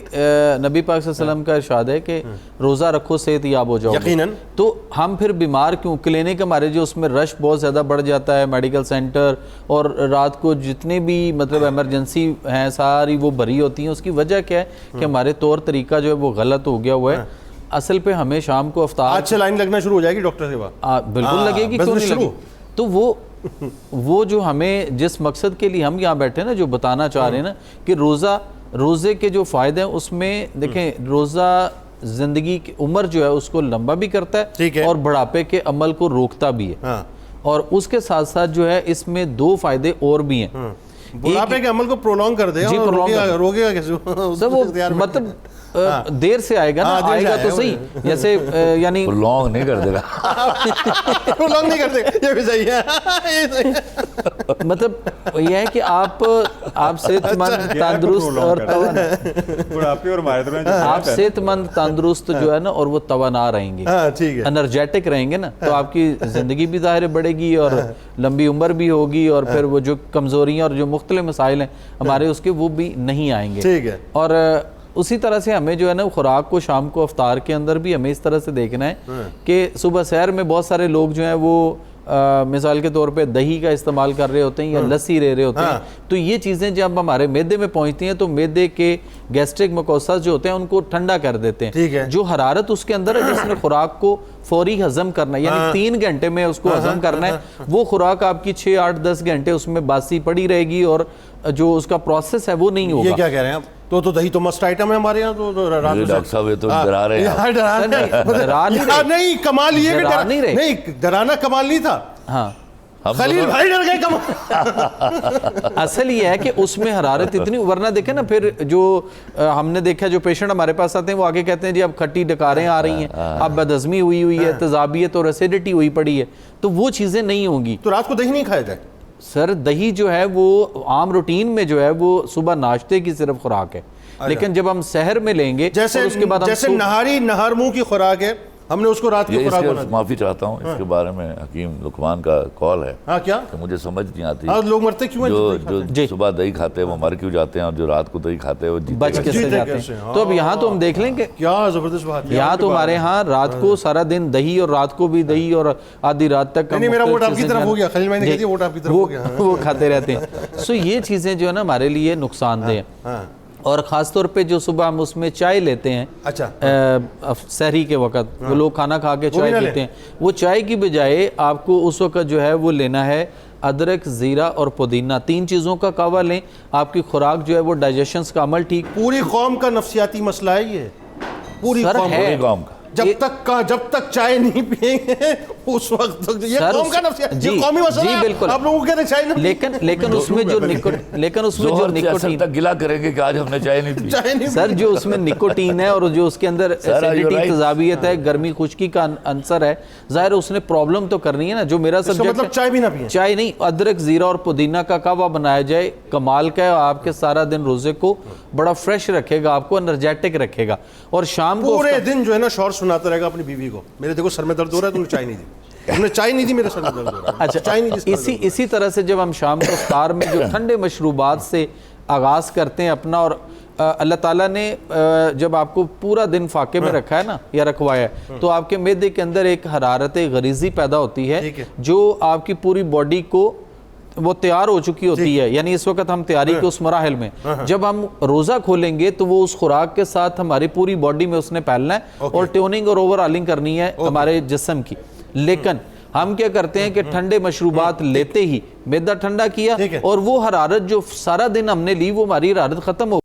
نبی پاک صلی اللہ علیہ وسلم کا ارشاد ہے کہ روزہ رکھو صحت یاب ہو جاؤ. یقیناً. تو ہم پھر بیمار کیوں؟ کلینک ہمارے جو اس میں رش بہت زیادہ بڑھ جاتا ہے، میڈیکل سینٹر، اور رات کو جتنے بھی مطلب ایمرجنسی ہیں ساری وہ بھری ہوتی ہیں. اس کی وجہ کیا ہے کہ ہمارے طور طریقہ جو ہے وہ غلط ہو گیا ہوا ہے. اصل پہ ہمیں شام کو افطار آج سے لائن لگنا شروع ہو جائے گی ڈاکٹر کے بعد. بالکل لگے گی، کیوں نہیں لگے. تو وہ جو ہمیں جس مقصد کے لیے ہم یہاں بیٹھے ہیں نا، جو بتانا چاہ رہے ہیں نا کہ روزہ روزے کے جو فائدے ہیں اس میں دیکھیں روزہ زندگی کی عمر جو ہے اس کو لمبا بھی کرتا ہے اور بڑھاپے کے عمل کو روکتا بھی ہے، اور اس کے ساتھ ساتھ جو ہے اس میں 2 فائدے اور بھی ہیں. بڑھاپے کے عمل کو پرولونگ کر دے، روکے گا کیسے؟ وہ مطلب دیر سے آئے گا نا، آئے گا تو صحیح، جیسے یعنی پرولونگ نہیں کر دے گا، پرولونگ نہیں کر دے گا، یہ بھی صحیح ہے. مطلب یہ ہے کہ آپ صحت مند تندرست اور آپ صحت مند تندرست جو ہے نا اور وہ توانا رہیں گے، انرجیٹک رہیں گے نا، تو آپ کی زندگی بھی ظاہر بڑھے گی اور لمبی عمر بھی ہوگی، اور پھر وہ جو کمزوریاں اور جو مختلف مسائل ہیں ہمارے اس کے وہ بھی نہیں آئیں گے. اور اسی طرح سے ہمیں جو ہے نا خوراک کو شام کو افطار کے اندر بھی ہمیں اس طرح سے دیکھنا ہے کہ صبح سحر میں بہت سارے لوگ جو ہیں وہ مثال کے طور پہ دہی کا استعمال کر رہے ہوتے ہیں یا لسی لے رہے ہوتے ہیں، تو یہ چیزیں جب ہمارے معدے میں پہنچتی ہیں تو معدے کے گیسٹرک میکوساز جو ہوتے ہیں ان کو ٹھنڈا کر دیتے ہیں. جو حرارت اس کے اندر ہے جس نے خوراک کو فوری ہضم کرنا ہے، یعنی 3 گھنٹے میں اس کو ہضم کرنا ہے، وہ خوراک آپ کی 6 8 10 گھنٹے اس میں باسی پڑی رہے گی اور جو اس کا پروسیس ہے وہ نہیں ہوگا. یہ کیا کہہ رہے ہیں آپ؟ تو دہی تو مسٹ آئٹم ہے ہمارے یہاں. تو ڈاکٹر صاحب یہ تو ڈرا رہے ہیں. نہیں کمال یہ نہیں ڈرانا کمال نہیں تھا. ہاں خلیل بھائی ڈر گئے کمال. اصل یہ ہے کہ اس میں حرارت اتنی، ورنہ دیکھیں نا پھر جو ہم نے دیکھا جو پیشنٹ ہمارے پاس آتے ہیں وہ آگے کہتے ہیں جی اب کھٹی ڈکاریں آ رہی ہیں، اب بدہضمی ہوئی ہے، تیزابیت اور ایسیڈیٹی ہوئی پڑی ہے، تو وہ چیزیں نہیں ہوں گی. تو رات کو دہی نہیں کھایا جائے؟ سر دہی جو ہے وہ عام روٹین میں جو ہے وہ صبح ناشتے کی صرف خوراک ہے، لیکن جب ہم سحر میں لیں گے اس کے بعد جیسے نہار منہ کی خوراک ہے، ہم نے اس کو رات کی خوراک بنا دی. معافی چاہتا ہوں اس کے بارے میں، حکیم لقمان کا کال ہے کیا کہ مجھے سمجھ نہیں آتی لوگ مرتے کیوں ہیں؟ جو صبح دہی کھاتے ہیں وہ مر کیوں جاتے ہیں، اور جو رات کو دہی کھاتے ہیں وہ بچ کیسے جاتے ہیں. تو اب یہاں تو ہم دیکھ لیں کہ کیا زبردست بات ہے. یہاں تو ہمارے ہاں رات کو سارا دن دہی اور رات کو بھی دہی اور آدھی رات تک میرا ووٹ آپ کی طرف ہو گیا. خلیل بھائی نے کہہ دیا ووٹ آپ کی طرف ہو گیا. وہ کھاتے رہتے ہیں. سو یہ چیزیں جو ہے نا ہمارے لیے نقصان دہ ہیں، اور خاص طور پہ جو صبح ہم اس میں چائے لیتے ہیں سحری کے وقت، وہ لوگ کھانا کھا کے چائے پیتے ہیں، وہ چائے کی بجائے آپ کو اس وقت جو ہے وہ لینا ہے ادرک، زیرہ اور پودینہ، 3 چیزوں کا قہوہ لیں. آپ کی خوراک جو ہے وہ ڈائجیشنز کا عمل ٹھیک. پوری قوم کا نفسیاتی مسئلہ ہے یہ، پوری قوم کا. جب تک چائے نہیں پیئیں گے اس وقت تک یہ قوم کا نفسیات، یہ قومی مسئلہ ہے. بالکل آپ لوگوں کہتے ہیں چائے نہیں، لیکن اس میں جو نکوٹین تک گلا کریں گے کہ آج ہم نے چائے نہیں پی. سر جو اس میں نکوٹین ہے اور جو اس کے اندر ایسیڈیٹی، تیزابیت ہے، گرمی خشکی کا عنصر ہے، ظاہر اس نے پرابلم تو کرنی ہے نا. جو میرا سبجیکٹ مطلب چائے بھی نہ پئیں، چائے نہیں، ادرک، زیرہ اور پودینہ کا قہوہ بنایا جائے، کمال کا ہے. آپ کے سارا دن روزے کو بڑا فریش رکھے گا، آپ کو انرجیٹک رکھے گا. اور شام کو پورے دن جو ہے نا شور سناتا رہے گا اپنی بیوی کو، میرے دیکھو سر میں درد ہو رہا ہے، تم نے چائے نہیں دی، تم نے چائے نہیں دی، میرے سر میں درد ہو رہا ہے. اچھا چائے نہیں دی. اسی طرح سے جب ہم شام کو افطار میں جو ٹھنڈے مشروبات سے آغاز کرتے ہیں اپنا، اور اللہ تعالیٰ نے جب آپ کو پورا دن فاقے میں رکھا ہے نا یا رکھوایا ہے، تو آپ کے معدے کے اندر ایک حرارت غریزی پیدا ہوتی ہے جو آپ کی پوری باڈی کو وہ تیار ہو چکی ہوتی ہے. یعنی اس وقت ہم تیاری کے اس مراحل میں، جب ہم روزہ کھولیں گے تو وہ اس خوراک کے ساتھ ہماری پوری باڈی میں اس نے پھیلنا ہے اور ٹیوننگ اور اوور آلنگ کرنی ہے ہمارے جسم کی. لیکن ہم کیا کرتے ہیں کہ ٹھنڈے مشروبات لیتے ہی معدہ ٹھنڈا کیا، اور وہ حرارت جو سارا دن ہم نے لی وہ ہماری حرارت ختم ہو.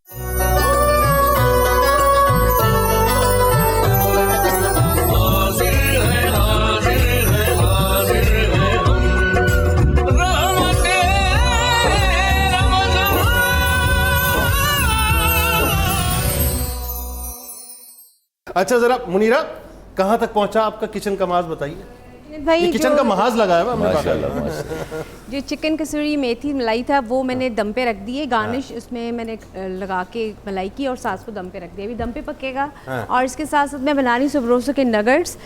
اچھا ذرا منیرہ کہاں تک پہنچا آپ کا کچن کا محاذ بتائیے. یہ کچن کا محاذ لگایا ہوا ہم نے. جو چکن کسوری میتھی ملائی تھا وہ میں نے دم پہ رکھ دیے، گارنش اس میں میں نے لگا کے ملائی کی اور ساتھ کو دم پہ رکھ دیا. ابھی دم پہ پکے گا. اور اس کے ساتھ ساتھ میں بنا رہی ہوں سبروسو کے نگٹس،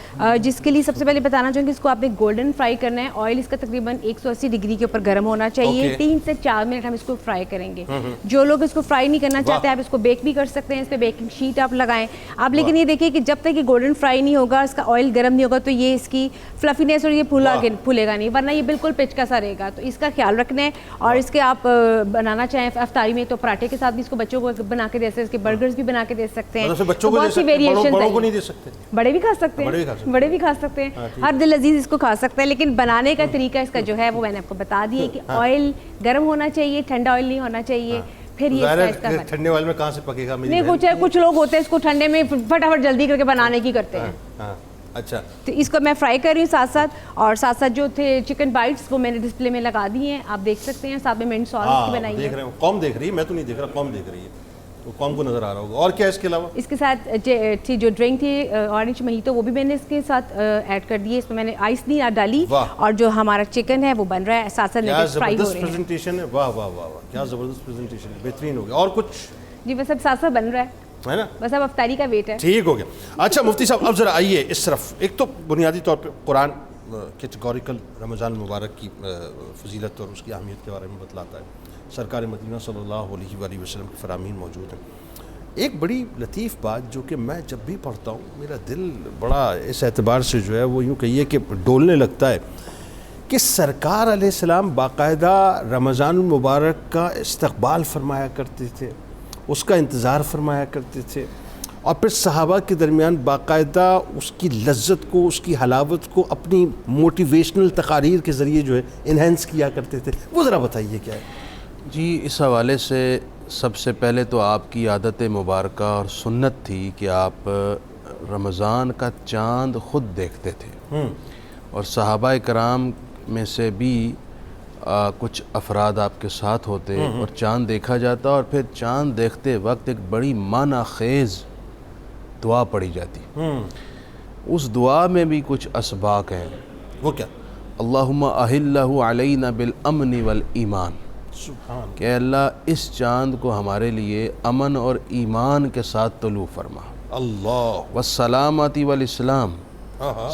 جس کے لیے سب سے پہلے بتانا چاہوں گی اس کو آپ نے گولڈن فرائی کرنا ہے. آئل اس کا تقریباً 180 ڈگری کے اوپر گرم ہونا چاہیے. 3 سے 4 منٹ ہم اس کو فرائی کریں گے. جو لوگ اس کو فرائی نہیں کرنا چاہتے آپ اس کو بیک بھی کر سکتے ہیں، اس پہ بیکنگ شیٹ آپ لگائیں آپ. لیکن یہ دیکھیے کہ جب تک یہ گولڈن فرائی نہیں ہوگا، اس کا آئل گرم نہیں ہوگا، تو یہ اس کی فلفینس اور یہ پھولے گا نہیں، ورنہ یہ بالکل پچکا سا رہے گا. تو اس کا خیال رکھنا ہے. اور اس کے آپ بنانا چاہیں افطاری میں تو پراٹھے کے ساتھ بھی اس کو بچوں کو بنا کے دے سکتے ہیں، اس کے برگرز بھی بنا کے دے سکتے ہیں. بہت سی ویریشن بڑے بھی کھا سکتے ہیں، بڑے بھی کھا سکتے ہیں، ہر دل عزیز اس کو کھا سکتا ہے. لیکن بنانے کا طریقہ اس کا جو ہے وہ میں نے آپ کو بتا دیا کہ آئل گرم ہونا چاہیے، ٹھنڈا آئل نہیں ہونا چاہیے. پھر یہ ظاہر اس کا ہے ٹھنڈے والے میں کہاں سے پکے گا؟ نہیں کچھ لوگ ہوتے ہیں اس کو ٹھنڈے میں فٹافٹ جلدی کر کے بنانے کی کرتے ہیں. ہاں اچھا. تو اس کو میں فرائی کر رہی ہوں ساتھ ساتھ، اور ساتھ ساتھ جو تھے چکن بائٹس وہ میں نے ڈسپلے میں لگا دی ہیں، آپ دیکھ سکتے ہیں. ساتھ میں منٹ سالس کی بنائی ہے. دیکھ رہے ہیں قوم دیکھ رہی ہے، میں تو نہیں دیکھ رہا، قوم دیکھ رہی ہے، تو قوم کو نظر آ رہا ہوگا. اور کیا اس کے علاوہ؟ اس کے ساتھ تھی جو ڈرنک تھی اورنج موہیٹو، وہ بھی میں نے اس کے ساتھ ایڈ کر دی ہے. اس میں نے آئس نہیں ڈالی، اور جو ہمارا چکن ہے وہ بن رہا ہے ساتھ ساتھ فرائی ہو رہے ہیں. پریزنٹیشن ہے، واہ واہ واہ واہ، کیا زبردست پریزنٹیشن ہے، بہترین ہو گیا. اور کچھ؟ جی بس اب ساتھ ساتھ بن رہا ہے نا، بس اب افطاری کا ویٹ ہے. ٹھیک ہو گیا. اچھا مفتی صاحب اب ذرا آئیے اس طرف. ایک تو بنیادی طور پہ قرآن کیٹیگوریکل رمضان المبارک کی فضیلت اور اس کی اہمیت کے بارے میں بتلاتا ہے. سرکار مدینہ صلی اللہ علیہ وآلہ وسلم کے فرامین موجود ہیں. ایک بڑی لطیف بات جو کہ میں جب بھی پڑھتا ہوں میرا دل بڑا اس اعتبار سے جو ہے وہ یوں کہیے کہ ڈولنے لگتا ہے کہ سرکار علیہ السلام باقاعدہ رمضان المبارک کا استقبال فرمایا کرتے تھے، اس کا انتظار فرمایا کرتے تھے، اور پھر صحابہ کے درمیان باقاعدہ اس کی لذت کو، اس کی حلاوت کو اپنی موٹیویشنل تقاریر کے ذریعے جو ہے انہینس کیا کرتے تھے. وہ ذرا بتائیے کیا ہے. جی اس حوالے سے سب سے پہلے تو آپ کی عادت مبارکہ اور سنت تھی کہ آپ رمضان کا چاند خود دیکھتے تھے، اور صحابہ کرام میں سے بھی کچھ افراد آپ کے ساتھ ہوتے اور چاند دیکھا جاتا، اور پھر چاند دیکھتے وقت ایک بڑی معنی خیز دعا پڑھی جاتی. اس دعا میں بھی کچھ اسباق ہیں. وہ کیا؟ اللہم اہلہ علینا بالامن والایمان، سبحان کہ اللہ اس چاند کو ہمارے لیے امن اور ایمان کے ساتھ طلوع فرما. اللہ. والسلامتی والاسلام،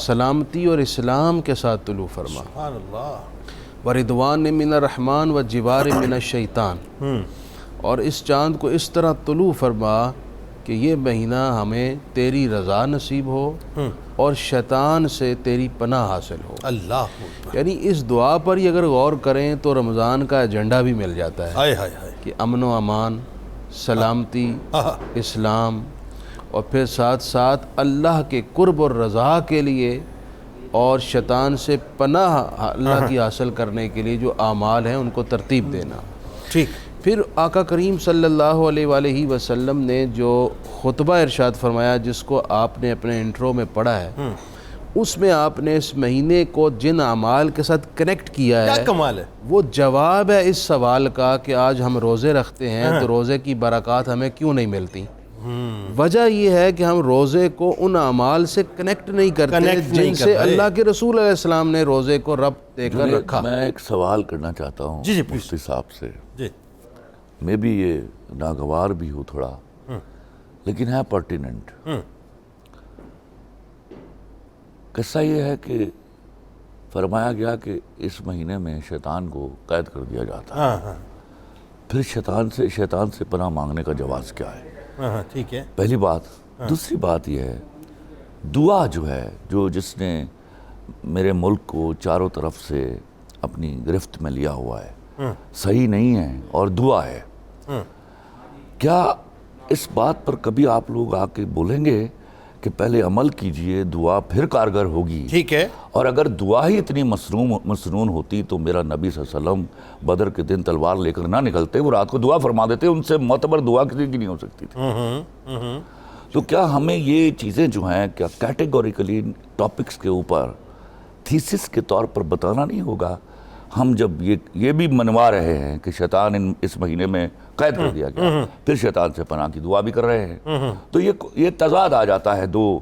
سلامتی اور اسلام کے ساتھ طلوع فرما. سبحان اللہ. وردوان من الرحمن و جوار من الشیطان، اور اس چاند کو اس طرح طلوع فرما کہ یہ مہینہ ہمیں تیری رضا نصیب ہو اور شیطان سے تیری پناہ حاصل ہو. اللہ. یعنی اس دعا پر ہی اگر غور کریں تو رمضان کا ایجنڈا بھی مل جاتا ہے ہائے ہائے ہائے. کہ امن و امان، سلامتی، اسلام، اور پھر ساتھ ساتھ اللہ کے قرب اور رضا کے لیے اور شیطان سے پناہ اللہ کی حاصل کرنے کے لیے جو اعمال ہیں ان کو ترتیب دینا. ٹھیک. پھر آقا کریم صلی اللہ علیہ وآلہ وسلم نے جو خطبہ ارشاد فرمایا جس کو آپ نے اپنے انٹرو میں پڑھا ہے، اس میں آپ نے اس مہینے کو جن اعمال کے ساتھ کنیکٹ کیا ہے، کیا کمال ہے. وہ جواب ہے اس سوال کا کہ آج ہم روزے رکھتے ہیں تو روزے کی برکات ہمیں کیوں نہیں ملتی. وجہ یہ ہے کہ ہم روزے کو ان اعمال سے کنیکٹ نہیں کرتے جن سے اللہ کے رسول علیہ السلام نے روزے کو ربط دے کر رکھا. میں ایک سوال کرنا چاہتا ہوں جی مفتی صاحب سے. جی میں بھی یہ ناگوار بھی ہوں تھوڑا، لیکن ہے پرٹیننٹ. قصہ یہ ہے کہ فرمایا گیا کہ اس مہینے میں شیطان کو قید کر دیا جاتا ہے. پھر شیطان سے پناہ مانگنے کا جواز کیا ہے؟ ٹھیک ہے. پہلی بات. دوسری بات یہ ہے دعا جو ہے جس نے میرے ملک کو چاروں طرف سے اپنی گرفت میں لیا ہوا ہے، صحیح نہیں ہے اور دعا ہے. کیا اس بات پر کبھی آپ لوگ آ کے بولیں گے کہ پہلے عمل کیجئے، دعا پھر کارگر ہوگی؟ ٹھیک ہے. اور اگر دعا ہی اتنی مسنون ہوتی تو میرا نبی صلی اللہ علیہ وسلم بدر کے دن تلوار لے کر نہ نکلتے، وہ رات کو دعا فرما دیتے. ان سے معتبر دعا کسی کی نہیں ہو سکتی تھی. تو کیا ہمیں یہ چیزیں جو ہیں کیا کیٹیگوریکلی ٹاپکس کے اوپر تھیسس کے طور پر بتانا نہیں ہوگا؟ ہم جب یہ بھی منوا رہے ہیں کہ شیطان اس مہینے میں قید کر دیا گیا، پھر شیطان سے پناہ کی دعا بھی کر رہے ہیں، تو یہ تضاد آ جاتا ہے دو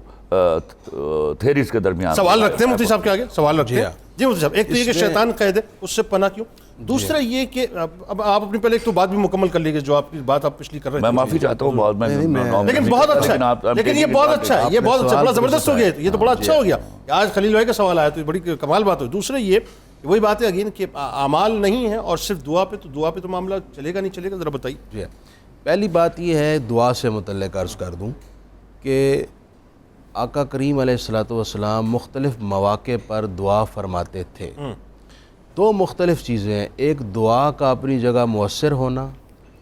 تھیریز کے درمیان. سوال رکھتے ہیں مفتی صاحب کے آگے، سوال رکھتے ہیں. جی مفتی صاحب، ایک تو یہ کہ شیطان قید ہے، اس سے پناہ کیوں؟ دوسرا یہ کہ اب آپ اپنی پہلے ایک تو بات بھی مکمل کر لیجیے جو آپ کی بات آپ پچھلی کر رہے تھے. میں معافی چاہتا ہوں بہت، لیکن بہت اچھا ہے، لیکن یہ بہت اچھا ہے، یہ بہت اچھا، بڑا زبردست ہو گیا. یہ تو بڑا اچھا ہو گیا آج خلیل بھائی کا سوال آیا تو بڑی کمال بات ہوئی. دوسرے یہ وہی بات ہے اگین کہ اعمال نہیں ہے اور صرف دعا پہ تو معاملہ چلے گا نہیں چلے گا. ذرا بتائیے. جی پہلی بات یہ ہے دعا سے متعلق عرض کر دوں کہ آقا کریم علیہ الصلوۃ والسلام مختلف مواقع پر دعا فرماتے تھے. دو مختلف چیزیں ہیں، ایک دعا کا اپنی جگہ مؤثر ہونا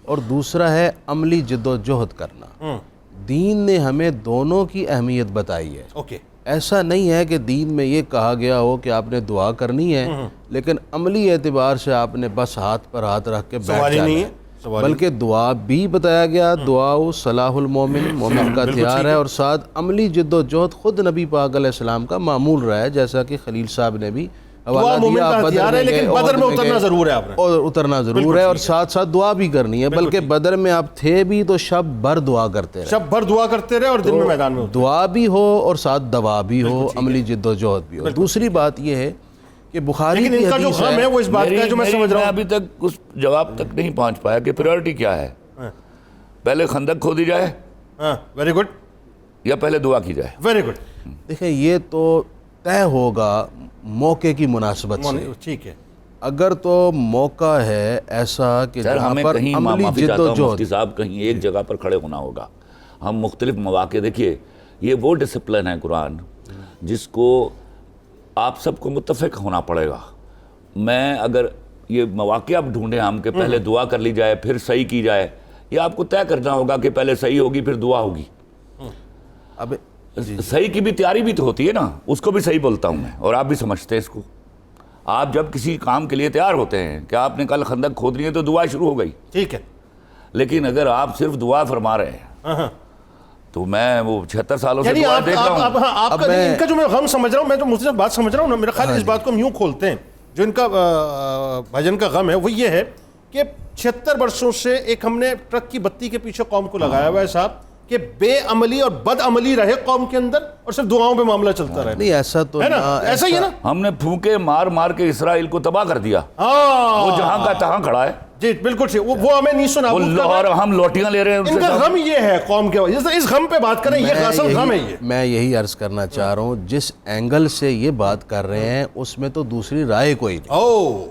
اور دوسرا ہے عملی جد و جہد کرنا. دین نے ہمیں دونوں کی اہمیت بتائی ہے. اوکے. ایسا نہیں ہے کہ دین میں یہ کہا گیا ہو کہ آپ نے دعا کرنی ہے لیکن عملی اعتبار سے آپ نے بس ہاتھ پر ہاتھ رکھ کے بیٹھ جانا ہے. بلکہ دعا بھی بتایا گیا، دعا صلاح المومن، مومن کا ہتھیار ہے، اور ساتھ عملی جد و جہد خود نبی پاک علیہ السلام کا معمول رہا ہے، جیسا کہ خلیل صاحب نے بھی حوالہ دیا. آپ لیکن بدر میں اترنا ضرور ہے، آپ نے اور اترنا ضرور ہے، اور ساتھ ساتھ دعا بھی کرنی ہے. بلکہ بدر میں آپ تھے بھی تو شب بھر دعا کرتے رہے، شب بھر دعا کرتے رہے، اور دن میں میدان میں دعا بھی ہو اور ساتھ دوا بھی ہو، عملی جد و جہد بھی ہو. دوسری بات یہ ہے کہ بخاری لیکن ان کا جو غم ہے وہ اس بات کا ہے جو میں سمجھ رہا ہوں. ابھی تک اس جواب تک نہیں پہنچ پایا کہ پریورٹی کیا ہے. پہلے خندق کھودی جائے، ویری گڈ، یا پہلے دعا کی جائے؟ Very good. دیکھیں یہ تو طے ہوگا موقع کی مناسبت سے. ٹھیک ہے، اگر تو موقع ہے ایسا کہ سر جہاں ہمیں پر کہیں عملی معافی جد چاہتا و ہوں مفتی جہد، صاحب، کہیں ایک جگہ پر کھڑے ہونا ہوگا. ہم مختلف مواقع، دیکھیے یہ وہ ڈسپلن ہے قرآن جس کو آپ سب کو متفق ہونا پڑے گا. میں اگر یہ مواقع آپ ڈھونڈیں ہم کہ پہلے دعا کر لی جائے پھر صحیح کی جائے، یہ آپ کو طے کرنا ہوگا کہ پہلے صحیح ہوگی پھر دعا ہوگی. اب صحیح کی بھی تیاری بھی تو ہوتی ہے نا، اس کو بھی صحیح بولتا ہوں میں، اور آپ بھی سمجھتے ہیں اس کو. آپ جب کسی کام کے لیے تیار ہوتے ہیں کہ آپ نے کل خندق کھودنی ہے تو دعا شروع ہو گئی، ٹھیک ہے. لیکن اگر آپ صرف دعا فرما رہے ہیں تو میں وہ 76 سالوں سے دعا دیکھ رہا ہوں. آپ کا ان کا جو میں غم سمجھ رہا ہوں، میں جو مجھے بات سمجھ رہا ہوں نا، میرا خیال اس بات کو ہم یوں کھولتے ہیں، جو ان کا بھجن کا غم ہے وہ یہ ہے کہ 76 برسوں سے ایک ہم نے ٹرک کی بتی کے پیچھے قوم کو لگایا ہوا ہے صاحب، کہ بے عملی اور بد عملی رہے قوم کے اندر، اور صرف دعاؤں پہ معاملہ چلتا رہے. نہیں ایسا تو ہے نا، ایسا ہی ہے نا. ہم نے پھونکے مار مار کے اسرائیل کو تباہ کر دیا، وہ جہاں کا تہاں کھڑا ہے. جی بالکل ٹھیک، وہ ہمیں نہیں سنا، اور ہم لوٹیاں لے رہے ہیں. ان کا غم یہ ہے قوم کے، اس غم پہ بات کریں، یہ اصل غم ہے. یہ میں یہی عرض کرنا چاہ رہا ہوں، جس اینگل سے یہ بات کر رہے ہیں اس میں تو دوسری رائے کوئی نہیں.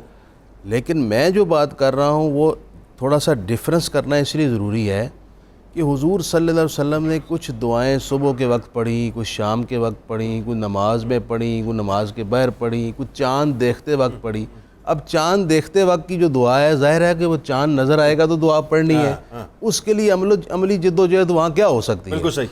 لیکن میں جو بات کر رہا ہوں وہ تھوڑا سا ڈفرنس کرنا اس لیے ضروری ہے کہ حضور صلی اللہ علیہ وسلم نے کچھ دعائیں صبح کے وقت پڑھی، کچھ شام کے وقت پڑھی، کچھ نماز میں پڑھی، کچھ نماز کے بغیر پڑھی، کچھ چاند دیکھتے وقت پڑھی. اب چاند دیکھتے وقت کی جو دعا ہے، ظاہر ہے کہ وہ چاند نظر آئے گا تو دعا پڑھنی ہے. اس کے لیے عملی جد و جہد وہاں کیا ہو سکتی ہے؟ بالکل صحیح.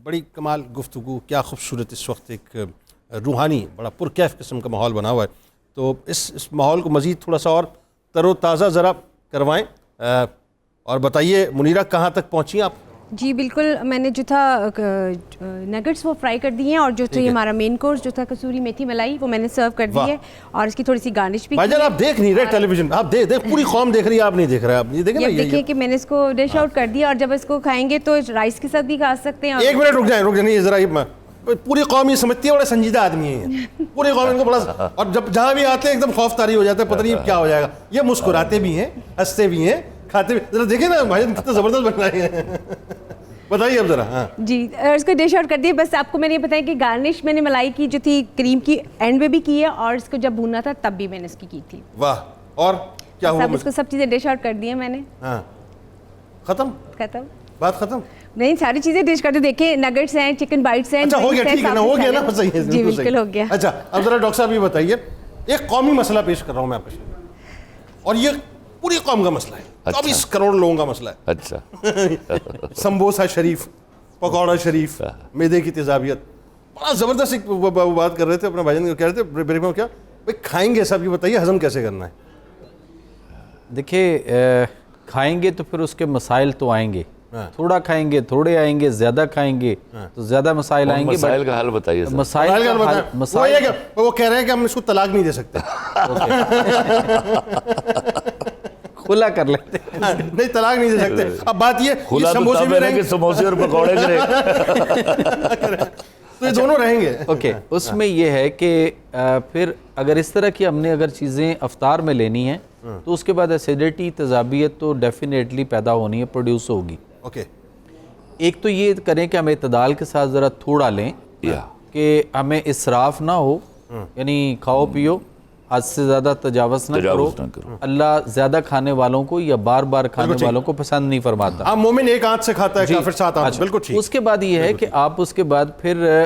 بڑی کمال گفتگو، کیا خوبصورت اس وقت ایک روحانی بڑا پرکیف قسم کا ماحول بنا ہوا ہے. تو اس ماحول کو مزید تھوڑا سا اور تر و تازہ ذرا کروائیں، اور بتائیے منیرہ کہاں تک پہنچی آپ؟ جی بالکل، میں نے جو تھا نگٹس وہ فرائی کر دیے ہیں، اور جو تھا یہ ہمارا مین کورس جو تھا کسوری میتھی ملائی وہ میں نے سرو کر دی ہے، اور اس کی تھوڑی سی گارنش بھی. بھائی جان آپ دیکھ نہیں رہے ٹیلی ویژن، آپ دیکھ پوری قوم دیکھ رہی ہے، آپ نہیں دیکھ رہے. آپ یہ دیکھیں نا، یہ دیکھیں کہ میں نے اس کو ڈش آؤٹ کر دیا، اور جب اس کو کھائیں گے تو رائس کے ساتھ بھی کھا سکتے ہیں. ایک منٹ رک جائیں ذرا، پوری قوم یہ سمجھتی ہے بڑے سنجیدہ آدمی ہیں پوری قوم ان کو بڑا، اور جب جہاں بھی آتے ہیں ایک دم خوف طاری ہو جاتا ہے، پتہ نہیں کیا ہو جائے گا. یہ مسکراتے بھی ہیں، ہنستے بھی ہیں، کھاتے بھی. ذرا دیکھیں نا بھائی کتنا زبردست بن رہے ہیں. بتائیے اب ذرا. ہاں جی اس کو ڈش آؤٹ کر دیے. بس آپ کو میں نے یہ بتایا کہ گارنش میں نے ملائی کی جو تھی کریم کی اینڈ میں بھی کی ہے، اور اس کو جب بھونا تھا تب بھی میں نے اس کی تھی. واہ. اور کیا ہوا؟ اس کو سب چیزیں ڈش آؤٹ کر دی ہیں میں نے. ہاں ختم بات ختم. نہیں ساری چیزیں ڈش کرتے. دیکھیں نگٹس ہیں، چکن بائٹس ہیں. اچھا ہو گیا، ٹھیک ہے نا، ہو گیا نا، صحیح ہے. جی بالکل ہو گیا. اچھا اب ذرا ڈاکٹر صاحب یہ بتائیے، ایک قومی مسئلہ پیش کر رہا ہوں میں آپ کے سامنے، اور یہ پوری قوم کا مسئلہ ہے، 24 کروڑ لوگوں کا مسئلہ ہے. اچھا سمبوسہ شریف، پکوڑا شریف، میدے کی تیزابیت. بڑا زبردست ایک بات کر رہے تھے اپنے بھائی جان، کہہ رہے تھے بریک میں، کیا بھائی کھائیں گے صاحب، یہ بتائیے ہضم کیسے کرنا ہے؟ دیکھیے کھائیں گے تو پھر اس کے مسائل تو آئیں گے. تھوڑا کھائیں گے تھوڑے آئیں گے، زیادہ کھائیں گے تو زیادہ مسائل آئیں گے. مسائل کا حل بتائیے. وہ کہہ رہے ہیں کہ ہم اس کو طلاق نہیں دے سکتے. کھلا کر لیتے نہیں، طلاق نہیں دے سکتے. اب بات یہ سموسے میں رہیں گے، سموسے اور پکوڑے کریں تو یہ دونوں رہیں گے. اوکے. اس میں یہ ہے کہ پھر اگر اس طرح کی ہم نے اگر چیزیں افطار میں لینی ہیں تو اس کے بعد ایسیڈیٹی، تیزابیت تو ڈیفینیٹلی پیدا ہونی ہے، پروڈیوس ہوگی. اوکے. ایک تو یہ کریں کہ ہم اعتدال کے ساتھ ذرا تھوڑا لیں کہ ہمیں اسراف نہ ہو، یعنی کھاؤ پیو، حد سے زیادہ تجاوز نہ کرو. اللہ زیادہ کھانے والوں کو یا بار بار کھانے والوں کو پسند نہیں فرماتا. مومن ایک آنچ سے کھاتا ہے، کافر 7 آنچ. بالکل ٹھیک. اس کے بعد یہ ہے کہ آپ اس کے بعد پھر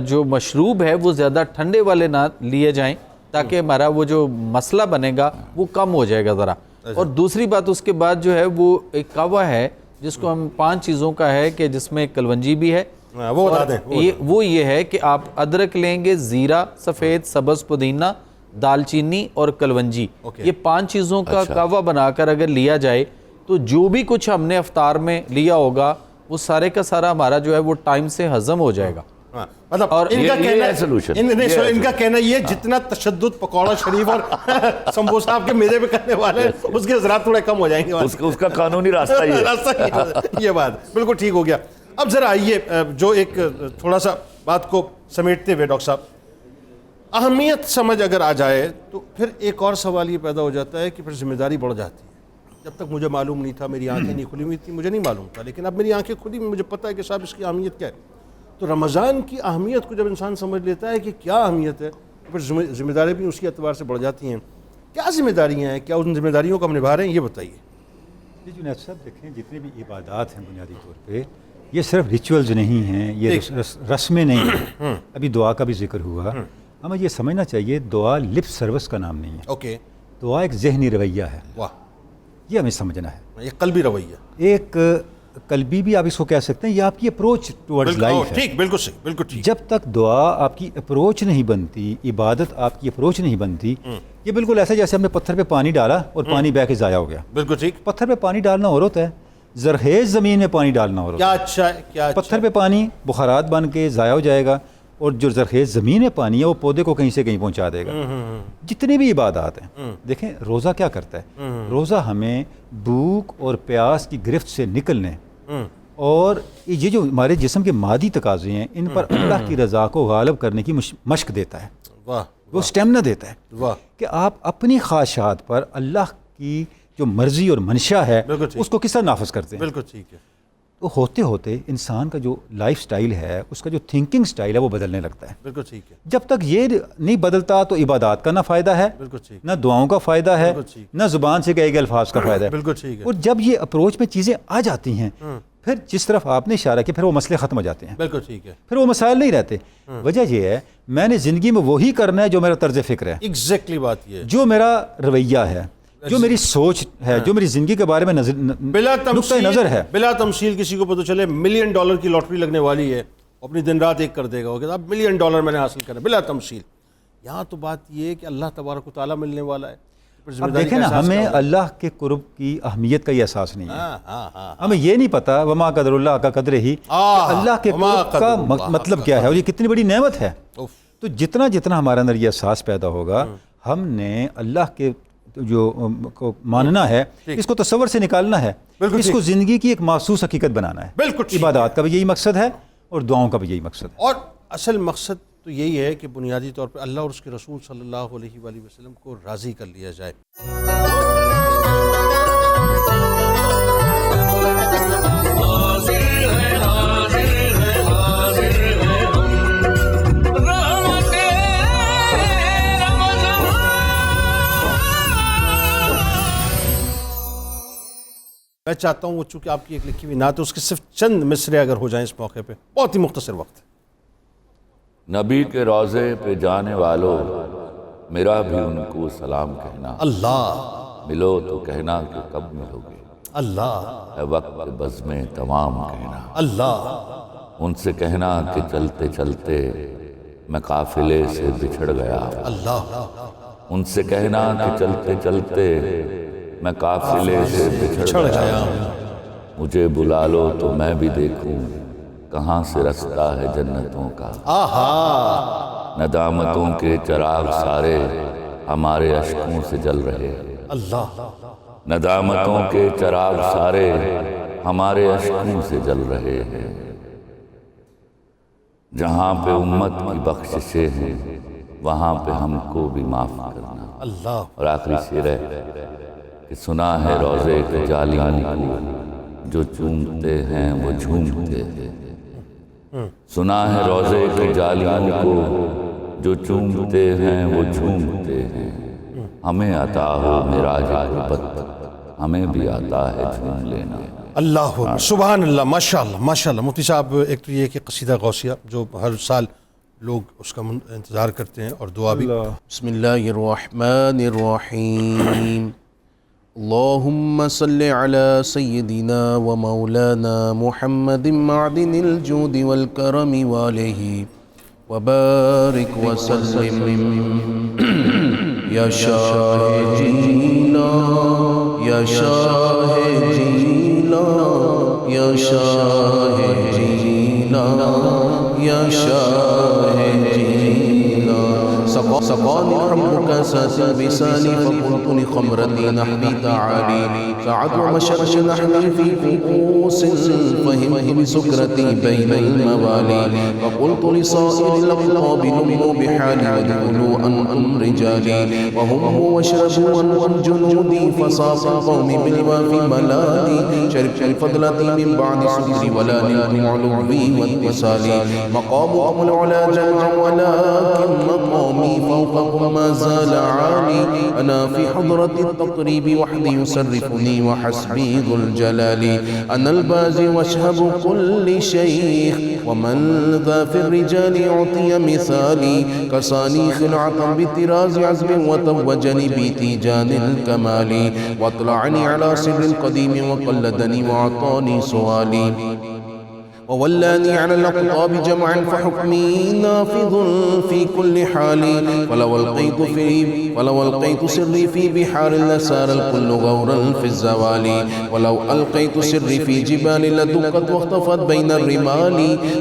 جو مشروب ہے وہ زیادہ ٹھنڈے والے نہ لیے جائیں، تاکہ ہمارا وہ جو مسئلہ بنے گا وہ کم ہو جائے گا ذرا. اور دوسری بات اس کے بعد جو ہے وہ ایک قہوہ ہے جس کو ہم 5 چیزوں کا ہے کہ جس میں کلونجی بھی ہے. وہ بتا دیں. وہ یہ ہے کہ آپ ادرک لیں گے, زیرہ, سفید سبز پودینہ, دال چینی اور کلونجی. یہ 5 چیزوں کا قہوہ بنا کر اگر لیا جائے تو جو بھی کچھ ہم نے افطار میں لیا ہوگا وہ سارے کا سارا ہمارا جو ہے وہ ٹائم سے ہضم ہو جائے گا. مطلب ان کا کہنا یہ جتنا تشدد پکوڑا شریف اور سموسہ آپ کے میدے پہ کرنے والے ہیں اس کے اثرات تھوڑے کم ہو جائیں گے. اس کا قانونی راستہ یہ بات بالکل ٹھیک ہو گیا. اب ذرا آئیے جو ایک تھوڑا سا بات کو سمیٹتے ہوئے ڈاکٹر صاحب, اہمیت سمجھ اگر آ جائے تو پھر ایک اور سوال یہ پیدا ہو جاتا ہے کہ پھر ذمہ داری بڑھ جاتی ہے. جب تک مجھے معلوم نہیں تھا, میری آنکھیں نہیں کھلی ہوئی تھی, مجھے نہیں معلوم تھا, لیکن اب میری آنکھیں کھلی, مجھے پتہ ہے کہ صاحب اس کی اہمیت کیا ہے. تو رمضان کی اہمیت کو جب انسان سمجھ لیتا ہے کہ کیا اہمیت ہے تو پھر ذمہ داری بھی اسی اعتبار سے بڑھ جاتی ہیں. کیا ذمہ داریاں ہیں, کیا ان ذمہ داریوں کو ہم نبھا رہے ہیں, یہ بتائیے. جی جنید صاحب دیکھیں, جتنے بھی عبادات ہیں بنیادی طور پہ یہ صرف ریچولز نہیں ہیں, یہ رسمیں نہیں ہیں. ابھی دعا کا بھی ذکر ہوا, ہمیں یہ سمجھنا چاہیے دعا لپ سروس کا نام نہیں ہے. اوکے, دعا ایک ذہنی رویہ ہے. واہ, یہ ہمیں سمجھنا ہے. یہ قلبی رویہ, ایک قلبی بھی آپ اس کو کہہ سکتے ہیں, یہ آپ کی اپروچ ٹورڈز لائف ہے. ٹھیک, بالکل صحیح, بالکل ٹھیک. جب تک دعا آپ کی اپروچ نہیں بنتی, عبادت آپ کی اپروچ نہیں بنتی, یہ بالکل ایسا جیسے ہم نے پتھر پہ پانی ڈالا اور پانی بہہ کے ضائع ہو گیا. بالکل ٹھیک. پتھر پہ پانی ڈالنا اور ہوتا ہے, زرخیز زمین میں پانی ڈالنا اور ہوتا ہے. کیا اچھا ہے, کیا پتھر پہ پانی بخارات بن کے ضائع ہو جائے گا, اور جو زرخیز زمین میں پانی ہے وہ پودے کو کہیں سے کہیں پہنچا دے گا. جتنے بھی عبادات ہیں, دیکھیں روزہ کیا کرتا ہے, روزہ ہمیں بھوک اور پیاس کی گرفت سے نکلنے اور یہ جو ہمارے جسم کے مادی تقاضے ہیں ان پر اللہ کی رضا کو غالب کرنے کی مشق دیتا ہے. وہ اسٹیمنا دیتا ہے کہ آپ اپنی خواہشات پر اللہ کی جو مرضی اور منشا ہے اس کو کس طرح نافذ کرتے ہیں. بالکل ٹھیک ہے. تو ہوتے ہوتے انسان کا جو لائف سٹائل ہے, اس کا جو تھنکنگ سٹائل ہے وہ بدلنے لگتا ہے. بالکل ٹھیک ہے. جب تک یہ نہیں بدلتا تو عبادات کا نہ فائدہ ہے, نہ دعاؤں کا فائدہ ہے, نہ زبان سے کہے گئے الفاظ کا فائدہ ہے. بالکل ٹھیک ہے. اور جب یہ اپروچ میں چیزیں آ جاتی ہیں پھر جس طرف آپ نے اشارہ کیا, پھر وہ مسئلے ختم ہو جاتے ہیں. بالکل ٹھیک ہے. پھر وہ مسائل نہیں رہتے. وجہ یہ ہے میں نے زندگی میں وہی کرنا ہے جو میرا طرز فکر ہے. ایگزیکٹلی بات یہ ہے. جو میرا رویہ ہے, جو میری سوچ ہے, جو میری زندگی کے بارے میں نقطہ نظر ہے. بلا تمثیل کسی کو پتہ چلے $1 ملین کی لاٹری لگنے والی ہے, اپنی دن رات ایک کر دے گا, کہ اب $1 ملین میں نے حاصل کرا, بلا تمثیل. یہاں تو بات یہ ہے کہ اللہ تبارک و تعالیٰ ملنے والا ہے. اب دیکھیں نا, ہمیں اللہ کے قرب کی اہمیت کا یہ احساس نہیں ہے. ہمیں یہ نہیں پتا وما قدر اللہ کا قدر ہی, اللہ کے قرب کا مطلب کیا ہے اور یہ کتنی بڑی نعمت ہے. تو جتنا جتنا ہمارے اندر یہ احساس پیدا ہوگا, ہم نے اللہ کے جو کو ماننا ہے, اس کو تصور سے نکالنا ہے, اس کو زندگی کی ایک محسوس حقیقت بنانا ہے. عبادات کا بھی یہی مقصد ہے اور دعاؤں کا بھی یہی مقصد ہے. اور اصل مقصد تو یہی ہے کہ بنیادی طور پہ اللہ اور اس کے رسول صلی اللہ علیہ وآلہ وسلم کو راضی کر لیا جائے. میں چاہتا ہوں وہ چونکہ آپ کی ایک لکھی ہوئی نعت ہے, اس کے صرف چند مصرے اگر ہو جائیں اس موقع پہ, بہت ہی مختصر وقت ہے. نبی کے روضے پہ جانے والوں, میرا بھی ان کو سلام کہنا. اللہ ملو تو کہنا کہ کب ملو گے. اللہ اے وقت بزم تمام کہنا. اللہ ان سے کہنا کہ چلتے چلتے میں قافلے سے بچھڑ گیا. اللہ ان سے کہنا کہ چلتے چلتے میں قافلے سے بچھڑ گیا. مجھے بلا لو تو میں بھی دیکھوں کہاں سے رستہ ہے جنتوں کا. ندامتوں کے چراغ سارے ہمارے اشکوں سے جل رہے. اللہ ندامتوں کے چراغ سارے ہمارے اشکوں سے جل رہے ہیں. جہاں پہ امت کی بخششیں ہیں وہاں پہ ہم کو بھی معاف کرنا. اللہ. اور آخری شعر ہے کہ سنا ہے روضے کے جالیوں کو جو چومتے ہیں وہ جھومتے ہیں. سنا ہے روضے کے جالیوں کو جو چومتے ہیں وہ جھومتے ہیں. ہمیں عطا ہو معراج غربت, ہمیں بھی آتا ہے جھوم لینا. اللہ سبحان اللہ, ماشاء اللہ ماشاء اللہ. مفتی صاحب, ایک تو یہ کہ قصیدہ غوثیہ جو ہر سال لوگ اس کا انتظار کرتے ہیں اور دعا بھی. بسم اللہ الرحمن الرحیم. اللہم صلی علی سیدنا و مولانا محمد معدن الجود والکرم والہ وبارک وسلم. یا شاہ جینا یا شاہ جینا یا شاہ جینا یا شاہ جینا. سقانی حمرك ساس بساني فقلت لخمرتي نحبي تعالي سعد ومشرش نحبي في كؤوس فهمت بسكرتي بين الموالي فقلت لصائر الأقطاب نموا بحالي وادخلوا أنتم رجالي وهم واشربوا أنتم جنودي فصاف القوم بالوافي ملالي شربت الفضلة من بعد سكري ولا نلت علوي واتصالي مقامكم العلا جمع ولكن مقامي فوقكم ما زال عالي أنا في حضرة التقريب وحدي يسرفني وحسبي ذو الجلال أنا البازي واشهب كل شيخ ومن ذا في الرجال أعطي مثالي كساني خلعة بطراز عزم وتوجني بتيجان الكمال واطلعني على سر القديم وقلدني وأعطاني سؤالي وولاني على الأقطاب جمعا فحكمي نافذ في كل حال ولو ألقيت سري في بحار لسار الكل غورا في الزوال ولو ألقيت سري في جبال لدكت واختفت بين الرمال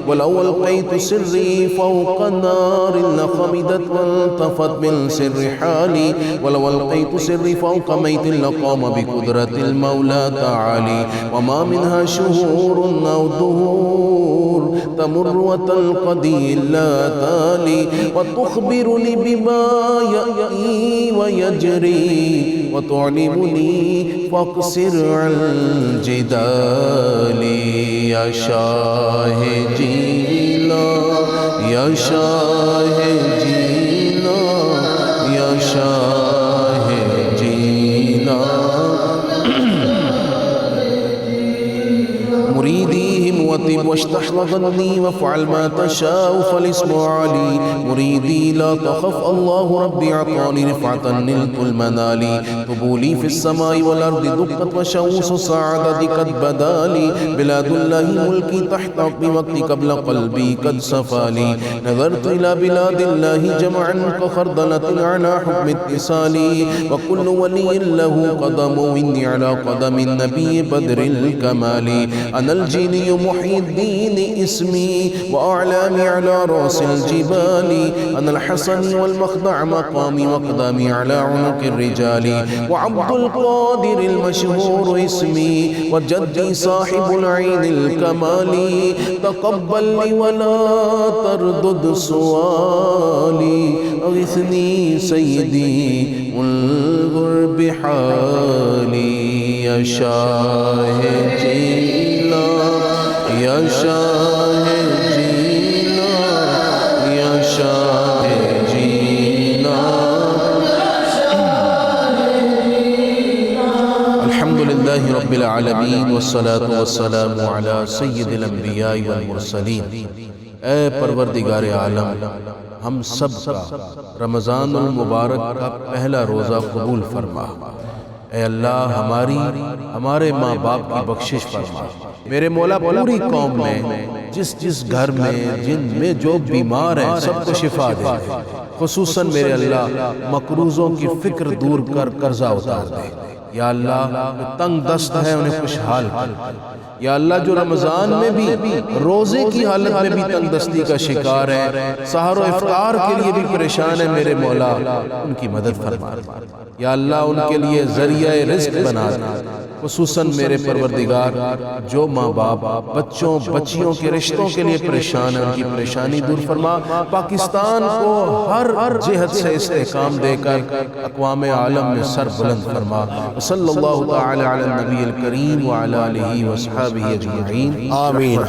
ولو ألقيت سري فوق نار لخمدت وانطفت من سر حالي ولو ألقيت سري فوق ميت لقام بقدرة المولى تعالي وما منها شهور أو دهور تمر وتلقدي لا تالي وتخبرني بما يأتي ويجري وتعلمني فاقصر عن الجدال. يا شاه جيلا يا شاه جيلا يا شاه جيلا مريدي وطب واشتح وظني وافعل ما تشاء فالاسم علي مريدي لا تخف الله ربي أعطاني رفعة نلت المنال طبولي في السماء والأرض دقت وشوس السعادة قد بدالي بلاد الله ملكي تحت بوقتي قبل قلبي قد سفالي نظرت إلى بلاد الله جمعا كخردلة على حكم اتصالي وكل ولي له قدم وإني على قدم النبي بدر الكمال أنا الجيني محي الدين اسمي وأعلامي على رأس الجبال أنا الحسن والمخدع مقامي وقدامي على عنق الرجال وعبد القادر المشهور اسمي وجدي صاحب العين الكمال تقبل لي ولا تردد سؤالي أغثني سيدي انظر بحالي يا شاه جيلا يا شاه جيلا يا شاه جيلا. الحمد لله رب العالمين والصلاة والسلام على سيد الأنبياء والمرسلين. اے پروردگار عالم ہم سب کا رمضان المبارک کا پہلا روزہ قبول فرما. اے اللہ ہمارے ماں باپ کی بخشش فرما. میرے مولا پوری قوم میں جس گھر میں جن میں جو بیمار ہیں سب کو شفا دے. خصوصاً میرے اللہ مقروضوں کی فکر دور کر قرضہ اتار دے. یا اللہ تنگ دست ہے انہیں خوشحال کر. یا اللہ جو رمضان میں بھی روزے کی حالت میں بھی تنگ دستی کا شکار ہے سحر و افطار کے لیے بھی پریشان ہے میرے مولا ان کی مدد فرما. یا اللہ ان کے لیے ذریعہ رزق بنا دے. خصوصاً میرے پروردگار جو ماں باپ بچوں بچیوں کے رشتوں کے لیے پریشان ہیں ان کی پریشانی دور فرما. پاکستان کو ہر جہت سے استحکام دے کر اقوام عالم میں سر بلند فرما. صلی اللہ تعالی علی النبی الکریم وعلی آلہ وصحبہ اجمعین. آمین.